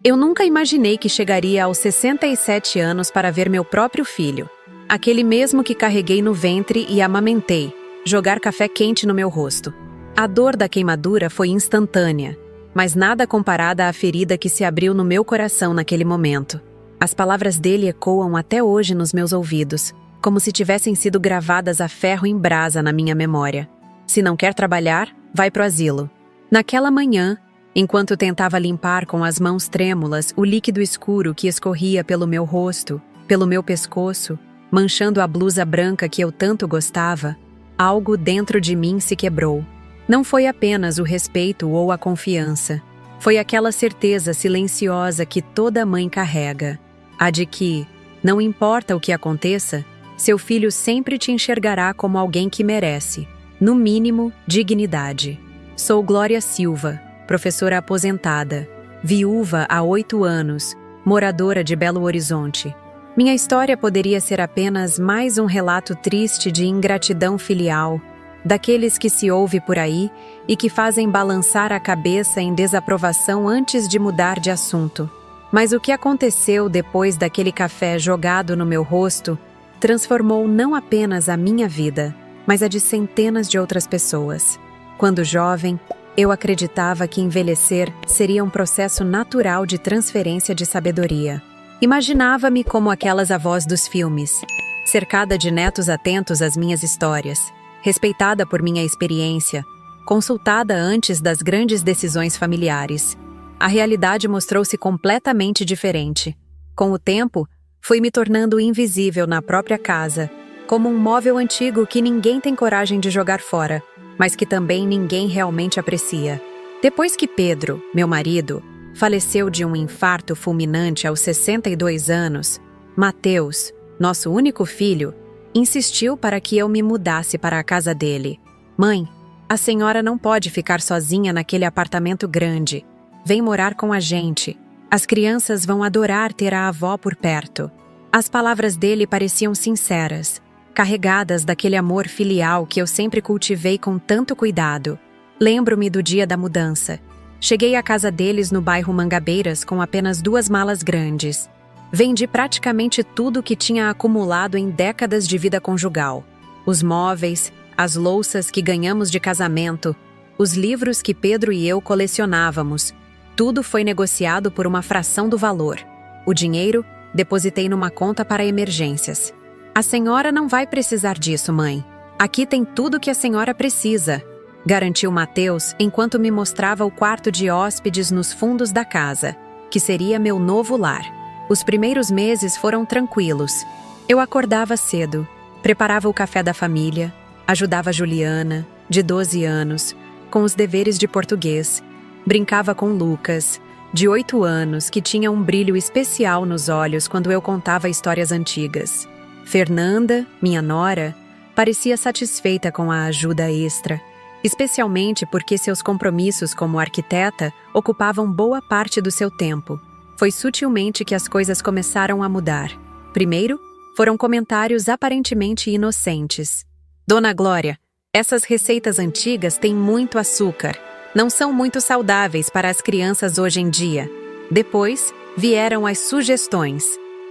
Eu nunca imaginei que chegaria aos 67 anos para ver meu próprio filho, aquele mesmo que carreguei no ventre e amamentei, jogar café quente no meu rosto. A dor da queimadura foi instantânea, mas nada comparada à ferida que se abriu no meu coração naquele momento. As palavras dele ecoam até hoje nos meus ouvidos, como se tivessem sido gravadas a ferro em brasa na minha memória. Se não quer trabalhar, vai pro asilo. Naquela manhã, enquanto tentava limpar com as mãos trêmulas o líquido escuro que escorria pelo meu rosto, pelo meu pescoço, manchando a blusa branca que eu tanto gostava, algo dentro de mim se quebrou. Não foi apenas o respeito ou a confiança. Foi aquela certeza silenciosa que toda mãe carrega. A de que, não importa o que aconteça, seu filho sempre te enxergará como alguém que merece, no mínimo, dignidade. Sou Glória Silva, professora aposentada, viúva há 8 anos, moradora de Belo Horizonte. Minha história poderia ser apenas mais um relato triste de ingratidão filial, daqueles que se ouve por aí e que fazem balançar a cabeça em desaprovação antes de mudar de assunto. Mas o que aconteceu depois daquele café jogado no meu rosto transformou não apenas a minha vida, mas a de centenas de outras pessoas. Quando jovem, eu acreditava que envelhecer seria um processo natural de transferência de sabedoria. Imaginava-me como aquelas avós dos filmes, cercada de netos atentos às minhas histórias, respeitada por minha experiência, consultada antes das grandes decisões familiares. A realidade mostrou-se completamente diferente. Com o tempo, fui me tornando invisível na própria casa, como um móvel antigo que ninguém tem coragem de jogar fora, mas que também ninguém realmente aprecia. Depois que Pedro, meu marido, faleceu de um infarto fulminante aos 62 anos, Mateus, nosso único filho, insistiu para que eu me mudasse para a casa dele. Mãe, a senhora não pode ficar sozinha naquele apartamento grande. Vem morar com a gente. As crianças vão adorar ter a avó por perto. As palavras dele pareciam sinceras, carregadas daquele amor filial que eu sempre cultivei com tanto cuidado. Lembro-me do dia da mudança. Cheguei à casa deles no bairro Mangabeiras com apenas 2 malas grandes. Vendi praticamente tudo que tinha acumulado em décadas de vida conjugal. Os móveis, as louças que ganhamos de casamento, os livros que Pedro e eu colecionávamos. Tudo foi negociado por uma fração do valor. O dinheiro depositei numa conta para emergências. A senhora não vai precisar disso, mãe. Aqui tem tudo que a senhora precisa, garantiu Mateus enquanto me mostrava o quarto de hóspedes nos fundos da casa, que seria meu novo lar. Os primeiros meses foram tranquilos. Eu acordava cedo, preparava o café da família, ajudava Juliana, de 12 anos, com os deveres de português, brincava com Lucas, de 8 anos, que tinha um brilho especial nos olhos quando eu contava histórias antigas. Fernanda, minha nora, parecia satisfeita com a ajuda extra, especialmente porque seus compromissos como arquiteta ocupavam boa parte do seu tempo. Foi sutilmente que as coisas começaram a mudar. Primeiro, foram comentários aparentemente inocentes. Dona Glória, essas receitas antigas têm muito açúcar. Não são muito saudáveis para as crianças hoje em dia. Depois, vieram as sugestões.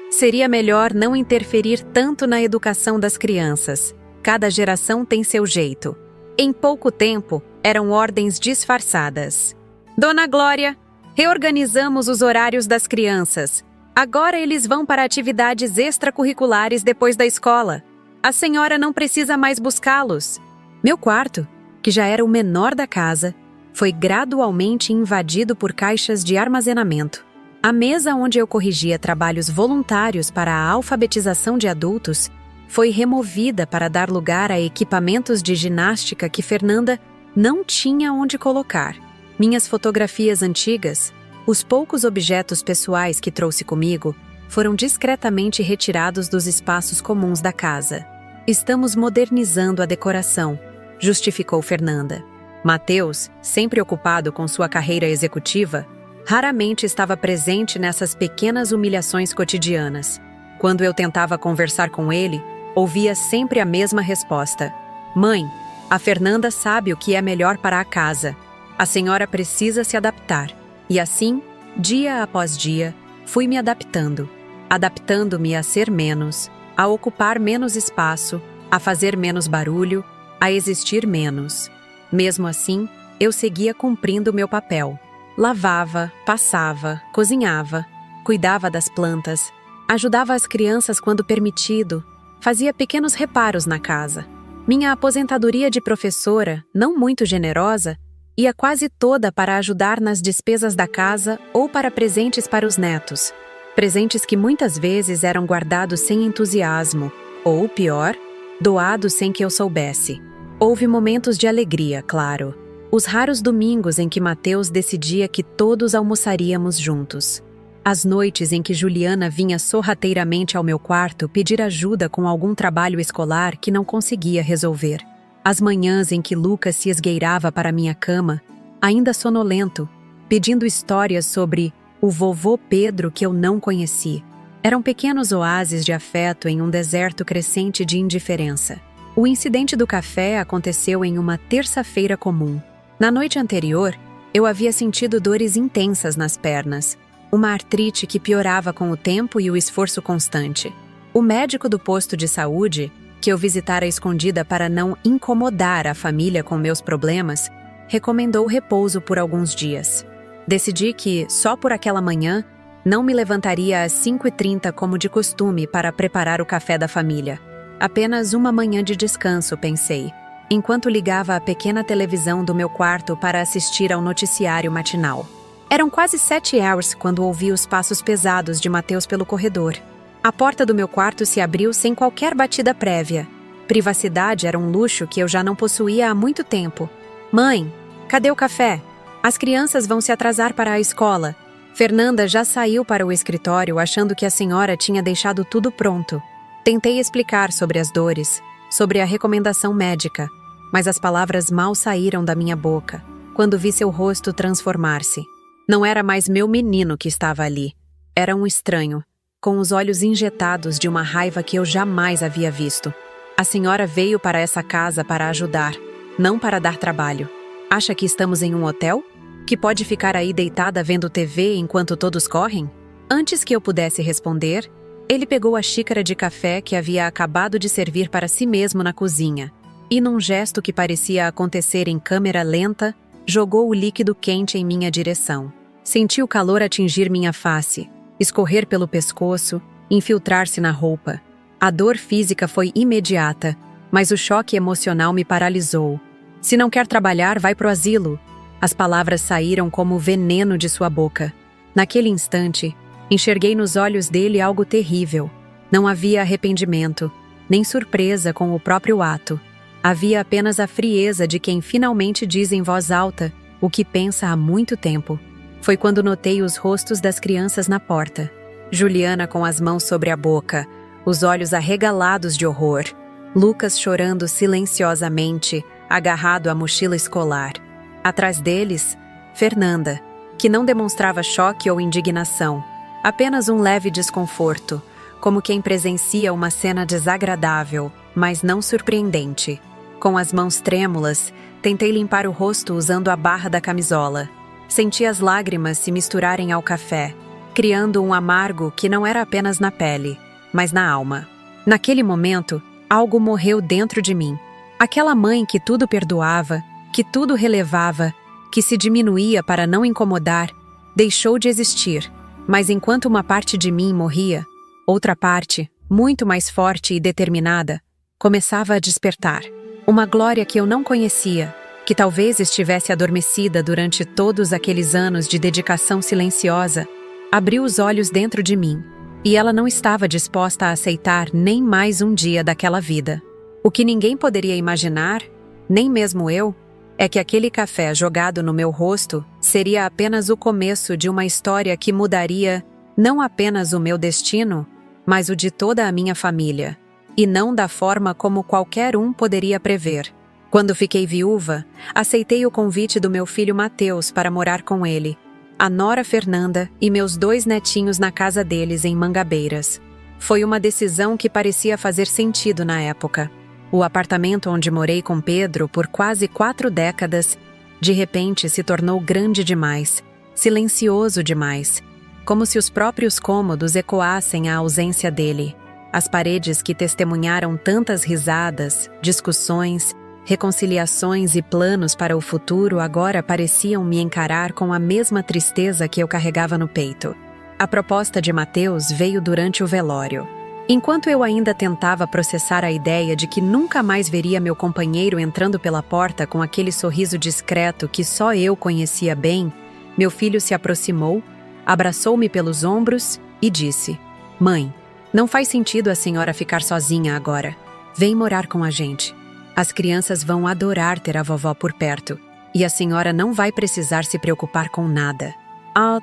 Seria melhor não interferir tanto na educação das crianças. Cada geração tem seu jeito. Em pouco tempo, eram ordens disfarçadas. Dona Glória, reorganizamos os horários das crianças. Agora eles vão para atividades extracurriculares depois da escola. A senhora não precisa mais buscá-los. Meu quarto, que já era o menor da casa, foi gradualmente invadido por caixas de armazenamento. A mesa onde eu corrigia trabalhos voluntários para a alfabetização de adultos foi removida para dar lugar a equipamentos de ginástica que Fernanda não tinha onde colocar. Minhas fotografias antigas, os poucos objetos pessoais que trouxe comigo, foram discretamente retirados dos espaços comuns da casa. Estamos modernizando a decoração, justificou Fernanda. Mateus, sempre ocupado com sua carreira executiva, raramente estava presente nessas pequenas humilhações cotidianas. Quando eu tentava conversar com ele, ouvia sempre a mesma resposta. Mãe, a Fernanda sabe o que é melhor para a casa. A senhora precisa se adaptar. E assim, Dia após dia, fui me adaptando-me a ser menos, a ocupar menos espaço, a fazer menos barulho, a existir menos. Mesmo assim, eu seguia cumprindo meu papel. Lavava, passava, cozinhava, cuidava das plantas, ajudava as crianças quando permitido, fazia pequenos reparos na casa. Minha aposentadoria de professora, não muito generosa, ia quase toda para ajudar nas despesas da casa ou para presentes para os netos. Presentes que muitas vezes eram guardados sem entusiasmo, ou, pior, doados sem que eu soubesse. Houve momentos de alegria, claro. Os raros domingos em que Mateus decidia que todos almoçaríamos juntos. As noites em que Juliana vinha sorrateiramente ao meu quarto pedir ajuda com algum trabalho escolar que não conseguia resolver. As manhãs em que Lucas se esgueirava para minha cama, ainda sonolento, pedindo histórias sobre o vovô Pedro que eu não conheci. Eram pequenos oásis de afeto em um deserto crescente de indiferença. O incidente do café aconteceu em uma terça-feira comum. Na noite anterior, eu havia sentido dores intensas nas pernas, uma artrite que piorava com o tempo e o esforço constante. O médico do posto de saúde, que eu visitara escondida para não incomodar a família com meus problemas, recomendou repouso por alguns dias. Decidi que, só por aquela manhã, não me levantaria às 5h30 como de costume para preparar o café da família. Apenas uma manhã de descanso, pensei, enquanto ligava a pequena televisão do meu quarto para assistir ao noticiário matinal. Eram quase 7 horas quando ouvi os passos pesados de Mateus pelo corredor. A porta do meu quarto se abriu sem qualquer batida prévia. Privacidade era um luxo que eu já não possuía há muito tempo. Mãe, cadê o café? As crianças vão se atrasar para a escola. Fernanda já saiu para o escritório achando que a senhora tinha deixado tudo pronto. Tentei explicar sobre as dores, sobre a recomendação médica, mas as palavras mal saíram da minha boca, quando vi seu rosto transformar-se. Não era mais meu menino que estava ali. Era um estranho, com os olhos injetados de uma raiva que eu jamais havia visto. A senhora veio para essa casa para ajudar, não para dar trabalho. Acha que estamos em um hotel? Que pode ficar aí deitada vendo TV enquanto todos correm? Antes que eu pudesse responder, ele pegou a xícara de café que havia acabado de servir para si mesmo na cozinha e, num gesto que parecia acontecer em câmera lenta, jogou o líquido quente em minha direção. Senti o calor atingir minha face, escorrer pelo pescoço, infiltrar-se na roupa. A dor física foi imediata, mas o choque emocional me paralisou. Se não quer trabalhar, vai pro asilo. As palavras saíram como veneno de sua boca. Naquele instante, enxerguei nos olhos dele algo terrível. Não havia arrependimento, nem surpresa com o próprio ato. Havia apenas a frieza de quem finalmente diz em voz alta o que pensa há muito tempo. Foi quando notei os rostos das crianças na porta. Juliana com as mãos sobre a boca, os olhos arregalados de horror. Lucas chorando silenciosamente, agarrado à mochila escolar. Atrás deles, Fernanda, que não demonstrava choque ou indignação, apenas um leve desconforto, como quem presencia uma cena desagradável, mas não surpreendente. Com as mãos trêmulas, tentei limpar o rosto usando a barra da camisola. Senti as lágrimas se misturarem ao café, criando um amargo que não era apenas na pele, mas na alma. Naquele momento, algo morreu dentro de mim. Aquela mãe que tudo perdoava, que tudo relevava, que se diminuía para não incomodar, deixou de existir. Mas enquanto uma parte de mim morria, outra parte, muito mais forte e determinada, começava a despertar. Uma glória que eu não conhecia, que talvez estivesse adormecida durante todos aqueles anos de dedicação silenciosa, abriu os olhos dentro de mim, e ela não estava disposta a aceitar nem mais um dia daquela vida. O que ninguém poderia imaginar, nem mesmo eu, é que aquele café jogado no meu rosto seria apenas o começo de uma história que mudaria não apenas o meu destino, mas o de toda a minha família, e não da forma como qualquer um poderia prever. Quando fiquei viúva, aceitei o convite do meu filho Mateus para morar com ele, a nora Fernanda e meus 2 netinhos na casa deles em Mangabeiras. Foi uma decisão que parecia fazer sentido na época. O apartamento onde morei com Pedro por quase 4 décadas, de repente se tornou grande demais, silencioso demais, como se os próprios cômodos ecoassem a ausência dele. As paredes que testemunharam tantas risadas, discussões, reconciliações e planos para o futuro agora pareciam me encarar com a mesma tristeza que eu carregava no peito. A proposta de Mateus veio durante o velório. Enquanto eu ainda tentava processar a ideia de que nunca mais veria meu companheiro entrando pela porta com aquele sorriso discreto que só eu conhecia bem, meu filho se aproximou, abraçou-me pelos ombros e disse: "Mãe, não faz sentido a senhora ficar sozinha agora. Vem morar com a gente. As crianças vão adorar ter a vovó por perto, e a senhora não vai precisar se preocupar com nada."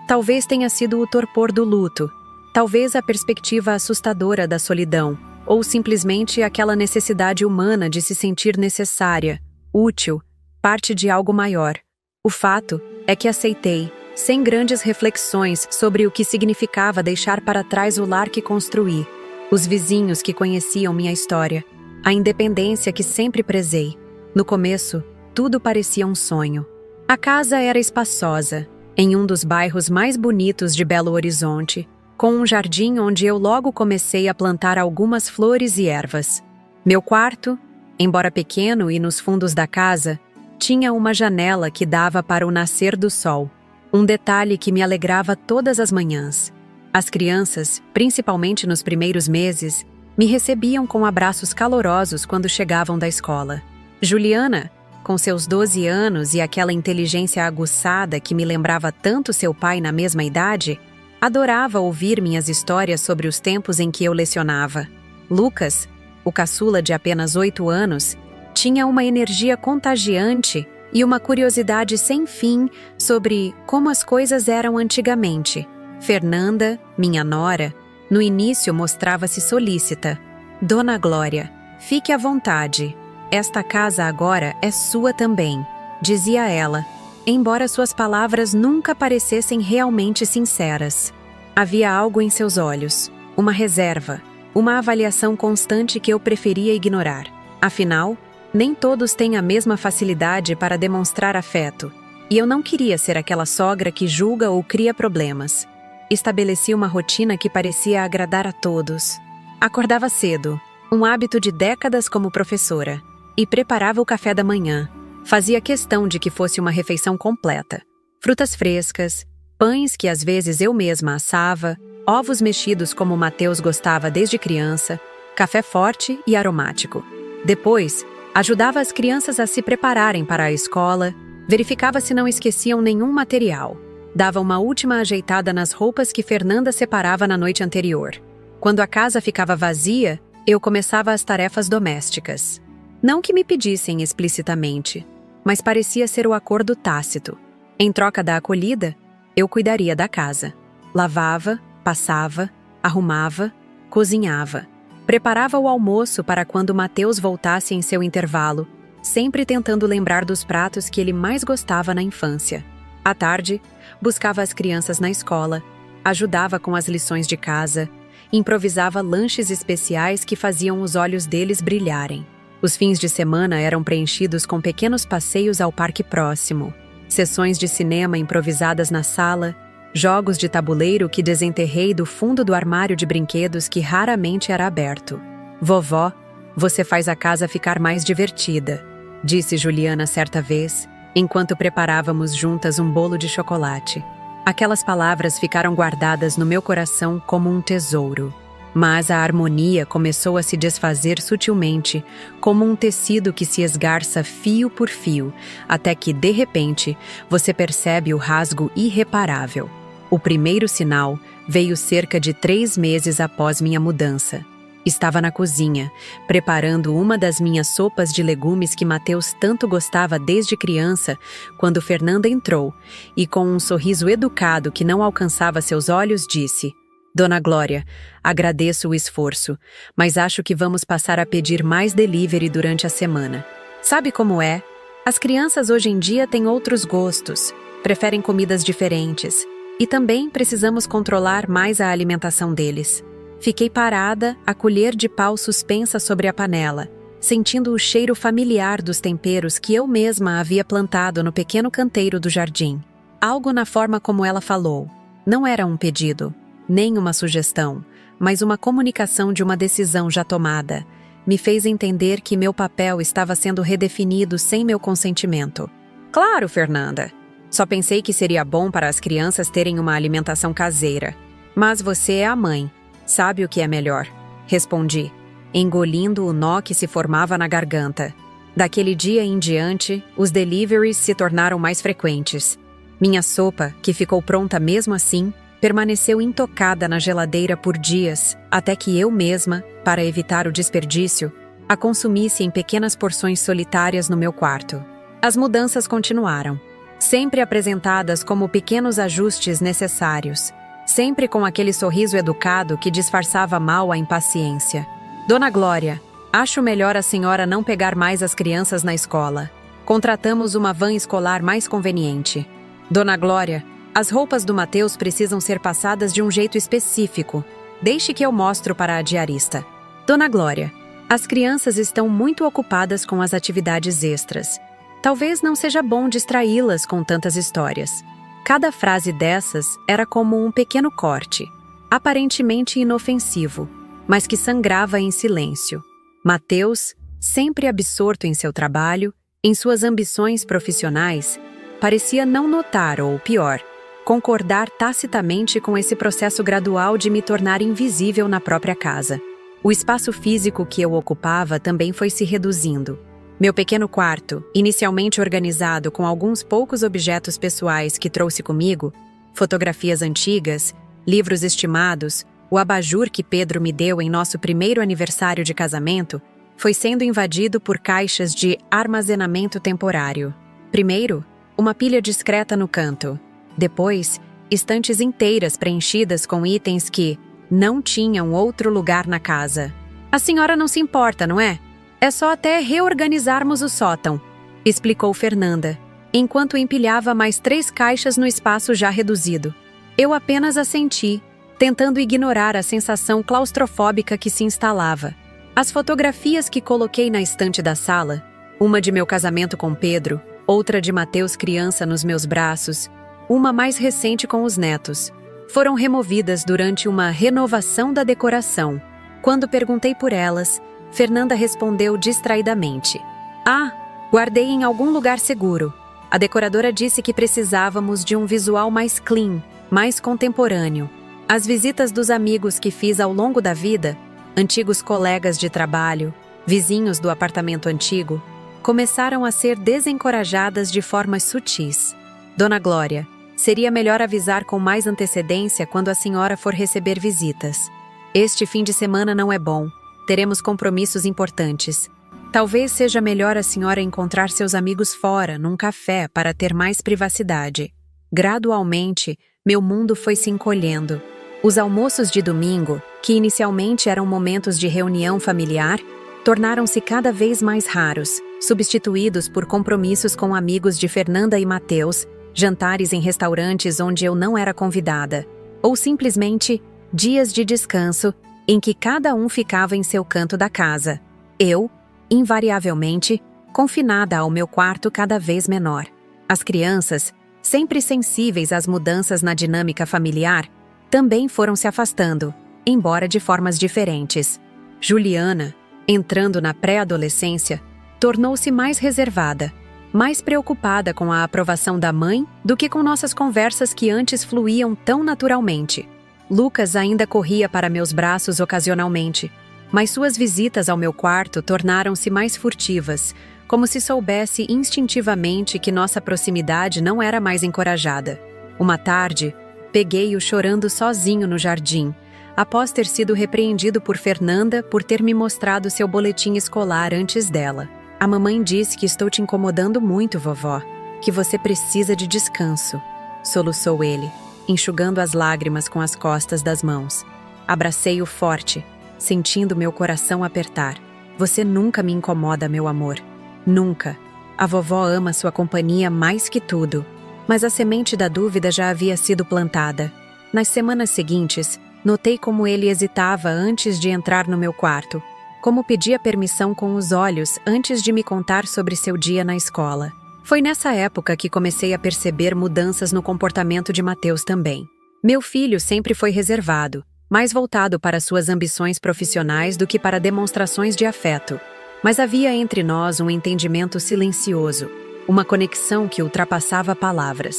Talvez tenha sido o torpor do luto, talvez a perspectiva assustadora da solidão, ou simplesmente aquela necessidade humana de se sentir necessária, útil, parte de algo maior. O fato é que aceitei, sem grandes reflexões sobre o que significava deixar para trás o lar que construí, os vizinhos que conheciam minha história, a independência que sempre prezei. No começo, tudo parecia um sonho. A casa era espaçosa, em um dos bairros mais bonitos de Belo Horizonte, com um jardim onde eu logo comecei a plantar algumas flores e ervas. Meu quarto, embora pequeno e nos fundos da casa, tinha uma janela que dava para o nascer do sol, um detalhe que me alegrava todas as manhãs. As crianças, principalmente nos primeiros meses, me recebiam com abraços calorosos quando chegavam da escola. Juliana, com seus 12 anos e aquela inteligência aguçada que me lembrava tanto seu pai na mesma idade, adorava ouvir minhas histórias sobre os tempos em que eu lecionava. Lucas, o caçula de apenas 8 anos, tinha uma energia contagiante e uma curiosidade sem fim sobre como as coisas eram antigamente. Fernanda, minha nora, no início mostrava-se solícita. "Dona Glória, fique à vontade. Esta casa agora é sua também", dizia ela, embora suas palavras nunca parecessem realmente sinceras. Havia algo em seus olhos, uma reserva, uma avaliação constante que eu preferia ignorar. Afinal, nem todos têm a mesma facilidade para demonstrar afeto, e eu não queria ser aquela sogra que julga ou cria problemas. Estabeleci uma rotina que parecia agradar a todos. Acordava cedo, um hábito de décadas como professora, e preparava o café da manhã. Fazia questão de que fosse uma refeição completa. Frutas frescas, pães que às vezes eu mesma assava, ovos mexidos como Mateus gostava desde criança, café forte e aromático. Depois, ajudava as crianças a se prepararem para a escola, verificava se não esqueciam nenhum material, dava uma última ajeitada nas roupas que Fernanda separava na noite anterior. Quando a casa ficava vazia, eu começava as tarefas domésticas. Não que me pedissem explicitamente, mas parecia ser o acordo tácito. Em troca da acolhida, eu cuidaria da casa. Lavava, passava, arrumava, cozinhava. Preparava o almoço para quando Mateus voltasse em seu intervalo, sempre tentando lembrar dos pratos que ele mais gostava na infância. À tarde, buscava as crianças na escola, ajudava com as lições de casa, improvisava lanches especiais que faziam os olhos deles brilharem. Os fins de semana eram preenchidos com pequenos passeios ao parque próximo, sessões de cinema improvisadas na sala, jogos de tabuleiro que desenterrei do fundo do armário de brinquedos que raramente era aberto. "Vovó, você faz a casa ficar mais divertida", disse Juliana certa vez, enquanto preparávamos juntas um bolo de chocolate. Aquelas palavras ficaram guardadas no meu coração como um tesouro. Mas a harmonia começou a se desfazer sutilmente, como um tecido que se esgarça fio por fio, até que, de repente, você percebe o rasgo irreparável. O primeiro sinal veio cerca de 3 meses após minha mudança. Estava na cozinha, preparando uma das minhas sopas de legumes que Mateus tanto gostava desde criança, quando Fernanda entrou e, com um sorriso educado que não alcançava seus olhos, disse: "Dona Glória, agradeço o esforço, mas acho que vamos passar a pedir mais delivery durante a semana. Sabe como é? As crianças hoje em dia têm outros gostos, preferem comidas diferentes, e também precisamos controlar mais a alimentação deles." Fiquei parada, a colher de pau suspensa sobre a panela, sentindo o cheiro familiar dos temperos que eu mesma havia plantado no pequeno canteiro do jardim. Algo na forma como ela falou. Não era um pedido, nem uma sugestão, mas uma comunicação de uma decisão já tomada. Me fez entender que meu papel estava sendo redefinido sem meu consentimento. Claro, Fernanda. Só pensei que seria bom para as crianças terem uma alimentação caseira. Mas você é a mãe. Sabe o que é melhor? Respondi, engolindo o nó que se formava na garganta. Daquele dia em diante, os deliveries se tornaram mais frequentes. Minha sopa, que ficou pronta mesmo assim, permaneceu intocada na geladeira por dias, até que eu mesma, para evitar o desperdício, a consumisse em pequenas porções solitárias no meu quarto. As mudanças continuaram, sempre apresentadas como pequenos ajustes necessários, sempre com aquele sorriso educado que disfarçava mal a impaciência. Dona Glória, acho melhor a senhora não pegar mais as crianças na escola. Contratamos uma van escolar mais conveniente. Dona Glória, as roupas do Mateus precisam ser passadas de um jeito específico. Deixe que eu mostro para a diarista. Dona Glória, as crianças estão muito ocupadas com as atividades extras. Talvez não seja bom distraí-las com tantas histórias. Cada frase dessas era como um pequeno corte, aparentemente inofensivo, mas que sangrava em silêncio. Mateus, sempre absorto em seu trabalho, em suas ambições profissionais, parecia não notar, ou pior, concordar tacitamente com esse processo gradual de me tornar invisível na própria casa. O espaço físico que eu ocupava também foi se reduzindo. Meu pequeno quarto, inicialmente organizado com alguns poucos objetos pessoais que trouxe comigo, fotografias antigas, livros estimados, o abajur que Pedro me deu em nosso primeiro aniversário de casamento, foi sendo invadido por caixas de armazenamento temporário. Primeiro, uma pilha discreta no canto. Depois, estantes inteiras preenchidas com itens que não tinham outro lugar na casa. A senhora não se importa, não é? É só até reorganizarmos o sótão, explicou Fernanda, enquanto empilhava mais 3 caixas no espaço já reduzido. Eu apenas assenti, tentando ignorar a sensação claustrofóbica que se instalava. As fotografias que coloquei na estante da sala, uma de meu casamento com Pedro, outra de Mateus criança nos meus braços, uma mais recente com os netos, foram removidas durante uma renovação da decoração. Quando perguntei por elas, Fernanda respondeu distraidamente. Ah, guardei em algum lugar seguro. A decoradora disse que precisávamos de um visual mais clean, mais contemporâneo. As visitas dos amigos que fiz ao longo da vida, antigos colegas de trabalho, vizinhos do apartamento antigo, começaram a ser desencorajadas de formas sutis. Dona Glória, seria melhor avisar com mais antecedência quando a senhora for receber visitas. Este fim de semana não é bom. Teremos compromissos importantes. Talvez seja melhor a senhora encontrar seus amigos fora, num café, para ter mais privacidade. Gradualmente, meu mundo foi se encolhendo. Os almoços de domingo, que inicialmente eram momentos de reunião familiar, tornaram-se cada vez mais raros, substituídos por compromissos com amigos de Fernanda e Mateus, jantares em restaurantes onde eu não era convidada, ou simplesmente dias de descanso em que cada um ficava em seu canto da casa. Eu, invariavelmente, confinada ao meu quarto cada vez menor. As crianças, sempre sensíveis às mudanças na dinâmica familiar, também foram se afastando, embora de formas diferentes. Juliana, entrando na pré-adolescência, tornou-se mais reservada, mais preocupada com a aprovação da mãe do que com nossas conversas que antes fluíam tão naturalmente. Lucas ainda corria para meus braços ocasionalmente, mas suas visitas ao meu quarto tornaram-se mais furtivas, como se soubesse instintivamente que nossa proximidade não era mais encorajada. Uma tarde, peguei-o chorando sozinho no jardim, após ter sido repreendido por Fernanda por ter me mostrado seu boletim escolar antes dela. A mamãe disse que estou te incomodando muito, vovó, que você precisa de descanso, soluçou ele, enxugando as lágrimas com as costas das mãos. Abracei-o forte, sentindo meu coração apertar. Você nunca me incomoda, meu amor. Nunca. A vovó ama sua companhia mais que tudo. Mas a semente da dúvida já havia sido plantada. Nas semanas seguintes, notei como ele hesitava antes de entrar no meu quarto, como pedia permissão com os olhos antes de me contar sobre seu dia na escola. Foi nessa época que comecei a perceber mudanças no comportamento de Mateus também. Meu filho sempre foi reservado, mais voltado para suas ambições profissionais do que para demonstrações de afeto. Mas havia entre nós um entendimento silencioso, uma conexão que ultrapassava palavras.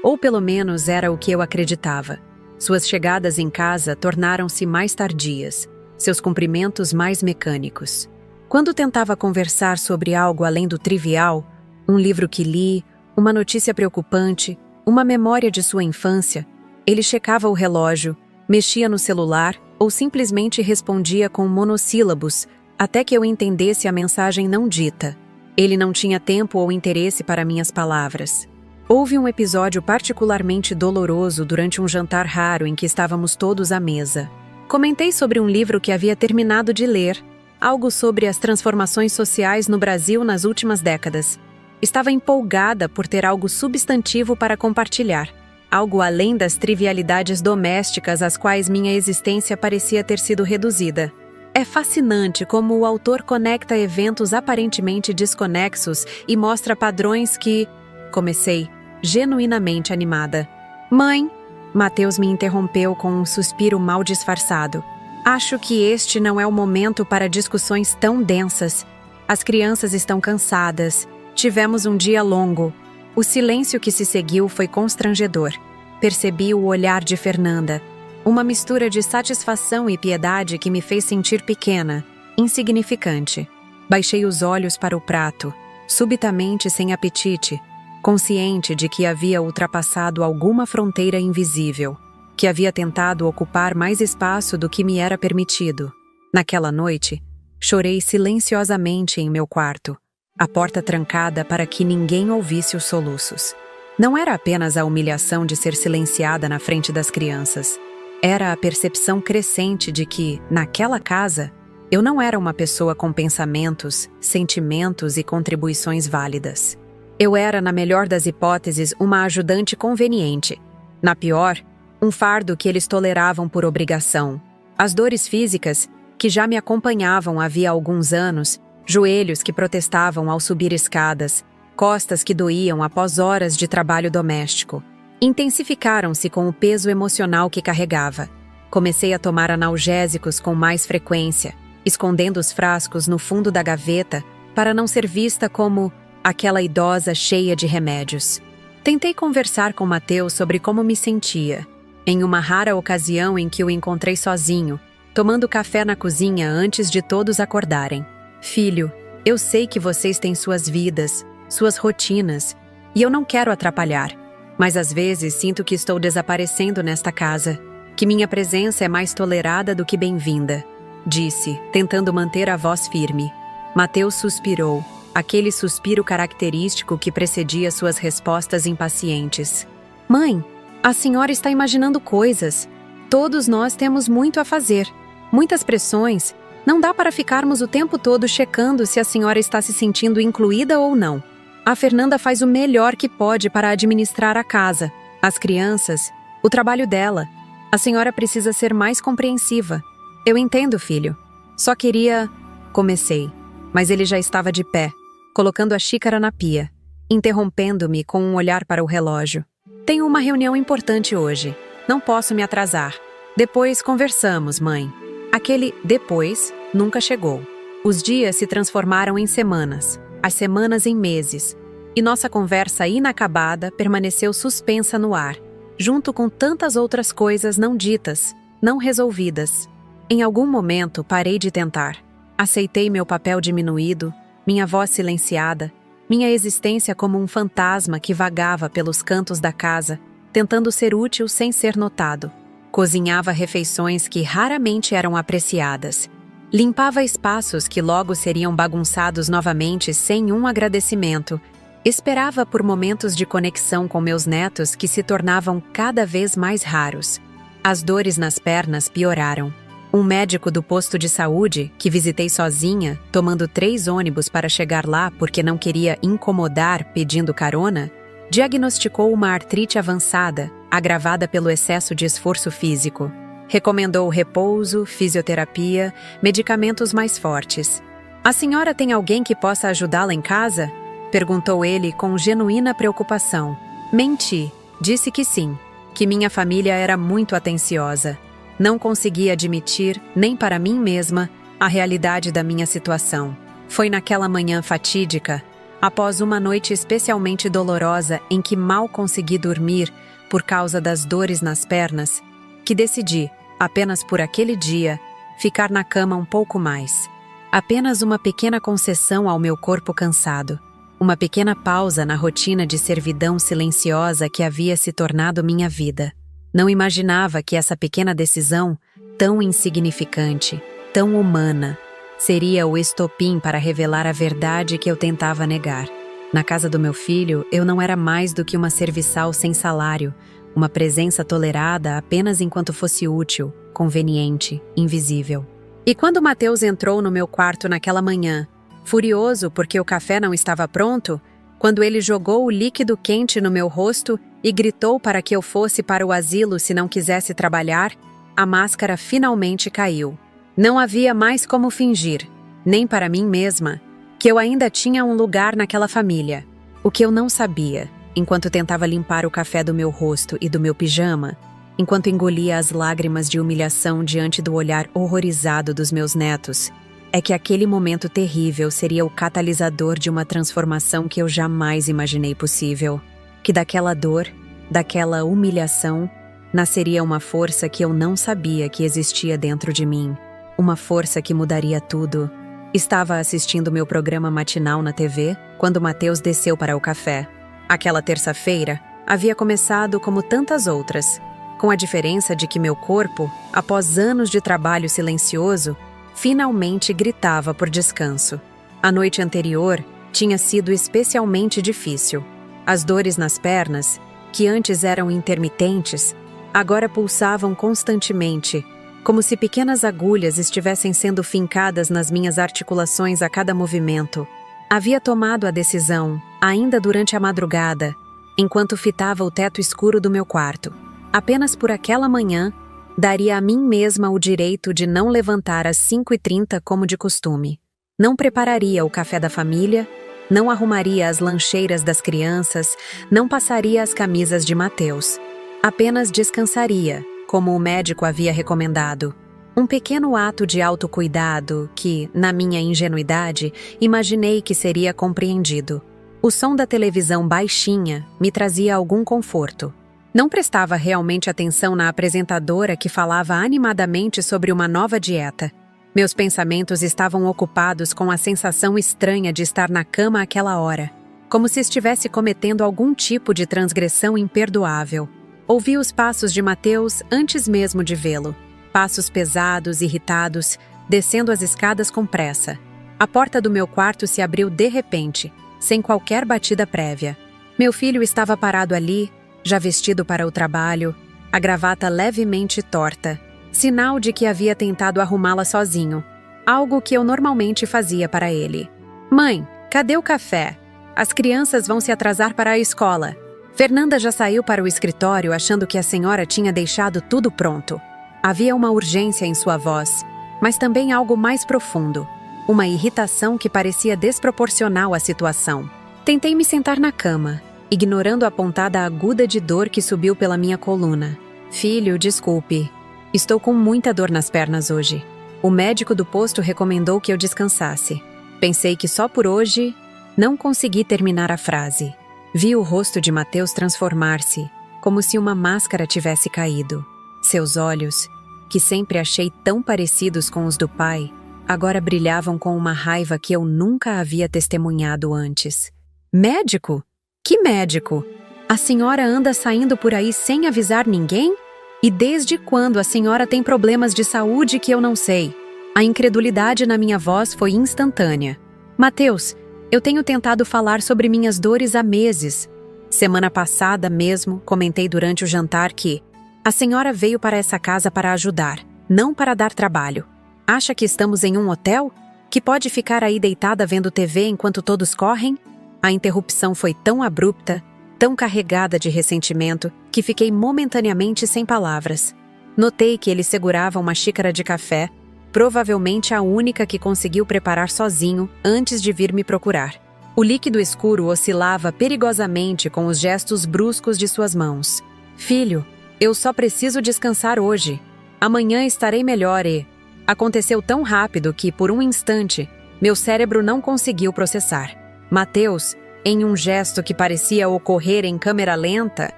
Ou pelo menos era o que eu acreditava. Suas chegadas em casa tornaram-se mais tardias, seus cumprimentos mais mecânicos. Quando tentava conversar sobre algo além do trivial, um livro que li, uma notícia preocupante, uma memória de sua infância, ele checava o relógio, mexia no celular ou simplesmente respondia com monossílabos até que eu entendesse a mensagem não dita. Ele não tinha tempo ou interesse para minhas palavras. Houve um episódio particularmente doloroso durante um jantar raro em que estávamos todos à mesa. Comentei sobre um livro que havia terminado de ler, algo sobre as transformações sociais no Brasil nas últimas décadas. Estava empolgada por ter algo substantivo para compartilhar, algo além das trivialidades domésticas às quais minha existência parecia ter sido reduzida. É fascinante como o autor conecta eventos aparentemente desconexos e mostra padrões que... Comecei, genuinamente animada. Mãe, Mateus me interrompeu com um suspiro mal disfarçado. Acho que este não é o momento para discussões tão densas. As crianças estão cansadas. Tivemos um dia longo. O silêncio que se seguiu foi constrangedor. Percebi o olhar de Fernanda. Uma mistura de satisfação e piedade que me fez sentir pequena, insignificante. Baixei os olhos para o prato, subitamente sem apetite, consciente de que havia ultrapassado alguma fronteira invisível, que havia tentado ocupar mais espaço do que me era permitido. Naquela noite, chorei silenciosamente em meu quarto, a porta trancada para que ninguém ouvisse os soluços. Não era apenas a humilhação de ser silenciada na frente das crianças. Era a percepção crescente de que, naquela casa, eu não era uma pessoa com pensamentos, sentimentos e contribuições válidas. Eu era, na melhor das hipóteses, uma ajudante conveniente. Na pior, um fardo que eles toleravam por obrigação. As dores físicas, que já me acompanhavam havia alguns anos, joelhos que protestavam ao subir escadas, costas que doíam após horas de trabalho doméstico, intensificaram-se com o peso emocional que carregava. Comecei a tomar analgésicos com mais frequência, escondendo os frascos no fundo da gaveta para não ser vista como aquela idosa cheia de remédios. Tentei conversar com Mateus sobre como me sentia, em uma rara ocasião em que o encontrei sozinho, tomando café na cozinha antes de todos acordarem. Filho, eu sei que vocês têm suas vidas, suas rotinas, e eu não quero atrapalhar. Mas às vezes sinto que estou desaparecendo nesta casa, que minha presença é mais tolerada do que bem-vinda, disse, tentando manter a voz firme. Mateus suspirou, aquele suspiro característico que precedia suas respostas impacientes. Mãe, a senhora está imaginando coisas. Todos nós temos muito a fazer, muitas pressões. Não dá para ficarmos o tempo todo checando se a senhora está se sentindo incluída ou não. A Fernanda faz o melhor que pode para administrar a casa, as crianças, o trabalho dela. A senhora precisa ser mais compreensiva. Eu entendo, filho. Só queria... Comecei, mas ele já estava de pé, colocando a xícara na pia, interrompendo-me com um olhar para o relógio. Tenho uma reunião importante hoje. Não posso me atrasar. Depois conversamos, mãe. Aquele depois nunca chegou. Os dias se transformaram em semanas, as semanas em meses, e nossa conversa inacabada permaneceu suspensa no ar, junto com tantas outras coisas não ditas, não resolvidas. Em algum momento parei de tentar. Aceitei meu papel diminuído, minha voz silenciada, minha existência como um fantasma que vagava pelos cantos da casa, tentando ser útil sem ser notado. Cozinhava refeições que raramente eram apreciadas. Limpava espaços que logo seriam bagunçados novamente sem um agradecimento. Esperava por momentos de conexão com meus netos que se tornavam cada vez mais raros. As dores nas pernas pioraram. Um médico do posto de saúde, que visitei sozinha, tomando 3 ônibus para chegar lá porque não queria incomodar pedindo carona, diagnosticou uma artrite avançada, agravada pelo excesso de esforço físico. Recomendou repouso, fisioterapia, medicamentos mais fortes. A senhora tem alguém que possa ajudá-la em casa? Perguntou ele com genuína preocupação. Menti. Disse que sim, que minha família era muito atenciosa. Não conseguia admitir, nem para mim mesma, a realidade da minha situação. Foi naquela manhã fatídica, após uma noite especialmente dolorosa em que mal consegui dormir por causa das dores nas pernas, que decidi, apenas por aquele dia, ficar na cama um pouco mais. Apenas uma pequena concessão ao meu corpo cansado. Uma pequena pausa na rotina de servidão silenciosa que havia se tornado minha vida. Não imaginava que essa pequena decisão, tão insignificante, tão humana, seria o estopim para revelar a verdade que eu tentava negar. Na casa do meu filho, eu não era mais do que uma serviçal sem salário, uma presença tolerada apenas enquanto fosse útil, conveniente, invisível. E quando Mateus entrou no meu quarto naquela manhã, furioso porque o café não estava pronto, quando ele jogou o líquido quente no meu rosto e gritou para que eu fosse para o asilo se não quisesse trabalhar, a máscara finalmente caiu. Não havia mais como fingir, nem para mim mesma, que eu ainda tinha um lugar naquela família. O que eu não sabia, enquanto tentava limpar o café do meu rosto e do meu pijama, enquanto engolia as lágrimas de humilhação diante do olhar horrorizado dos meus netos, é que aquele momento terrível seria o catalisador de uma transformação que eu jamais imaginei possível. Que daquela dor, daquela humilhação, nasceria uma força que eu não sabia que existia dentro de mim. Uma força que mudaria tudo. Estava assistindo meu programa matinal na TV quando Mateus desceu para o café. Aquela terça-feira havia começado como tantas outras, com a diferença de que meu corpo, após anos de trabalho silencioso, finalmente gritava por descanso. A noite anterior tinha sido especialmente difícil. As dores nas pernas, que antes eram intermitentes, agora pulsavam constantemente, como se pequenas agulhas estivessem sendo fincadas nas minhas articulações a cada movimento. Havia tomado a decisão, ainda durante a madrugada, enquanto fitava o teto escuro do meu quarto. Apenas por aquela manhã, daria a mim mesma o direito de não levantar às 5h30 como de costume. Não prepararia o café da família, não arrumaria as lancheiras das crianças, não passaria as camisas de Mateus. Apenas descansaria, como o médico havia recomendado. Um pequeno ato de autocuidado que, na minha ingenuidade, imaginei que seria compreendido. O som da televisão baixinha me trazia algum conforto. Não prestava realmente atenção na apresentadora que falava animadamente sobre uma nova dieta. Meus pensamentos estavam ocupados com a sensação estranha de estar na cama àquela hora, como se estivesse cometendo algum tipo de transgressão imperdoável. Ouvi os passos de Mateus antes mesmo de vê-lo. Passos pesados, irritados, descendo as escadas com pressa. A porta do meu quarto se abriu de repente, sem qualquer batida prévia. Meu filho estava parado ali, já vestido para o trabalho, a gravata levemente torta, sinal de que havia tentado arrumá-la sozinho, algo que eu normalmente fazia para ele. Mãe, cadê o café? As crianças vão se atrasar para a escola. Fernanda já saiu para o escritório achando que a senhora tinha deixado tudo pronto. Havia uma urgência em sua voz, mas também algo mais profundo, uma irritação que parecia desproporcional à situação. Tentei me sentar na cama, ignorando a pontada aguda de dor que subiu pela minha coluna. Filho, desculpe. Estou com muita dor nas pernas hoje. O médico do posto recomendou que eu descansasse. Pensei que só por hoje... Não consegui terminar a frase. Vi o rosto de Mateus transformar-se, como se uma máscara tivesse caído. Seus olhos, que sempre achei tão parecidos com os do pai, agora brilhavam com uma raiva que eu nunca havia testemunhado antes. Médico? Que médico? A senhora anda saindo por aí sem avisar ninguém? E desde quando a senhora tem problemas de saúde que eu não sei? A incredulidade na minha voz foi instantânea. Mateus, eu tenho tentado falar sobre minhas dores há meses. Semana passada mesmo, comentei durante o jantar que a senhora veio para essa casa para ajudar, não para dar trabalho. Acha que estamos em um hotel? Que pode ficar aí deitada vendo TV enquanto todos correm? A interrupção foi tão abrupta, tão carregada de ressentimento, que fiquei momentaneamente sem palavras. Notei que ele segurava uma xícara de café, provavelmente a única que conseguiu preparar sozinho antes de vir me procurar. O líquido escuro oscilava perigosamente com os gestos bruscos de suas mãos. Filho, eu só preciso descansar hoje. Amanhã estarei melhor e... Aconteceu tão rápido que, por um instante, meu cérebro não conseguiu processar. Mateus, em um gesto que parecia ocorrer em câmera lenta,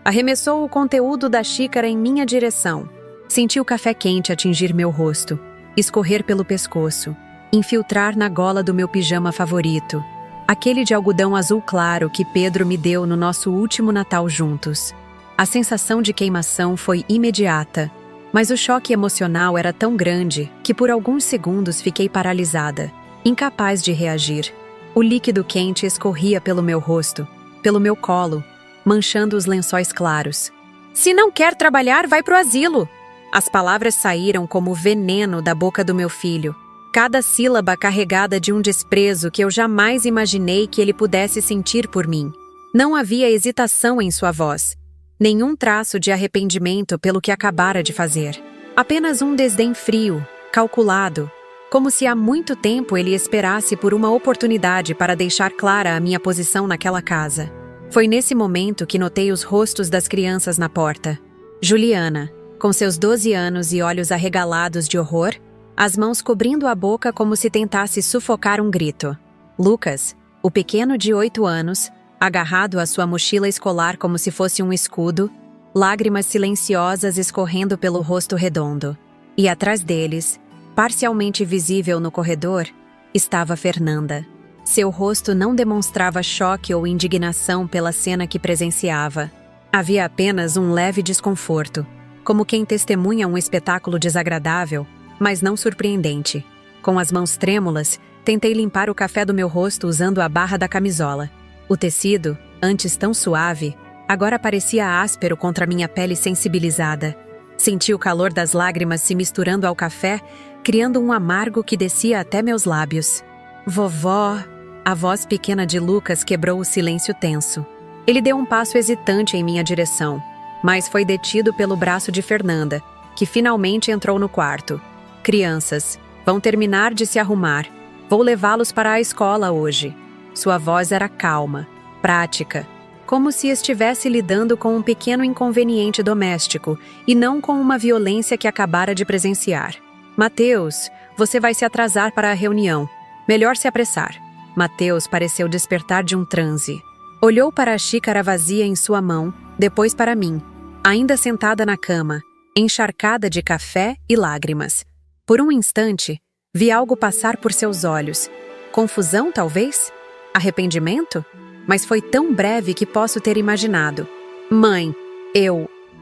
arremessou o conteúdo da xícara em minha direção. Senti o café quente atingir meu rosto, escorrer pelo pescoço, infiltrar na gola do meu pijama favorito, aquele de algodão azul claro que Pedro me deu no nosso último Natal juntos. A sensação de queimação foi imediata, mas o choque emocional era tão grande que por alguns segundos fiquei paralisada, incapaz de reagir. O líquido quente escorria pelo meu rosto, pelo meu colo, manchando os lençóis claros. Se não quer trabalhar, vai pro asilo! As palavras saíram como veneno da boca do meu filho, cada sílaba carregada de um desprezo que eu jamais imaginei que ele pudesse sentir por mim. Não havia hesitação em sua voz, nenhum traço de arrependimento pelo que acabara de fazer. Apenas um desdém frio, calculado, como se há muito tempo ele esperasse por uma oportunidade para deixar clara a minha posição naquela casa. Foi nesse momento que notei os rostos das crianças na porta. Juliana, com seus 12 anos e olhos arregalados de horror, as mãos cobrindo a boca como se tentasse sufocar um grito. Lucas, o pequeno de 8 anos, agarrado à sua mochila escolar como se fosse um escudo, lágrimas silenciosas escorrendo pelo rosto redondo. E atrás deles, parcialmente visível no corredor, estava Fernanda. Seu rosto não demonstrava choque ou indignação pela cena que presenciava. Havia apenas um leve desconforto, como quem testemunha um espetáculo desagradável, mas não surpreendente. Com as mãos trêmulas, tentei limpar o café do meu rosto usando a barra da camisola. O tecido, antes tão suave, agora parecia áspero contra minha pele sensibilizada. Senti o calor das lágrimas se misturando ao café, criando um amargo que descia até meus lábios. Vovó... A voz pequena de Lucas quebrou o silêncio tenso. Ele deu um passo hesitante em minha direção, mas foi detido pelo braço de Fernanda, que finalmente entrou no quarto. Crianças, vão terminar de se arrumar. Vou levá-los para a escola hoje. Sua voz era calma, prática, como se estivesse lidando com um pequeno inconveniente doméstico e não com uma violência que acabara de presenciar. Mateus, você vai se atrasar para a reunião. Melhor se apressar. Mateus pareceu despertar de um transe. Olhou para a xícara vazia em sua mão, depois para mim, ainda sentada na cama, encharcada de café e lágrimas. Por um instante, vi algo passar por seus olhos. Confusão, talvez? Arrependimento? Mas foi tão breve que posso ter imaginado. Mãe,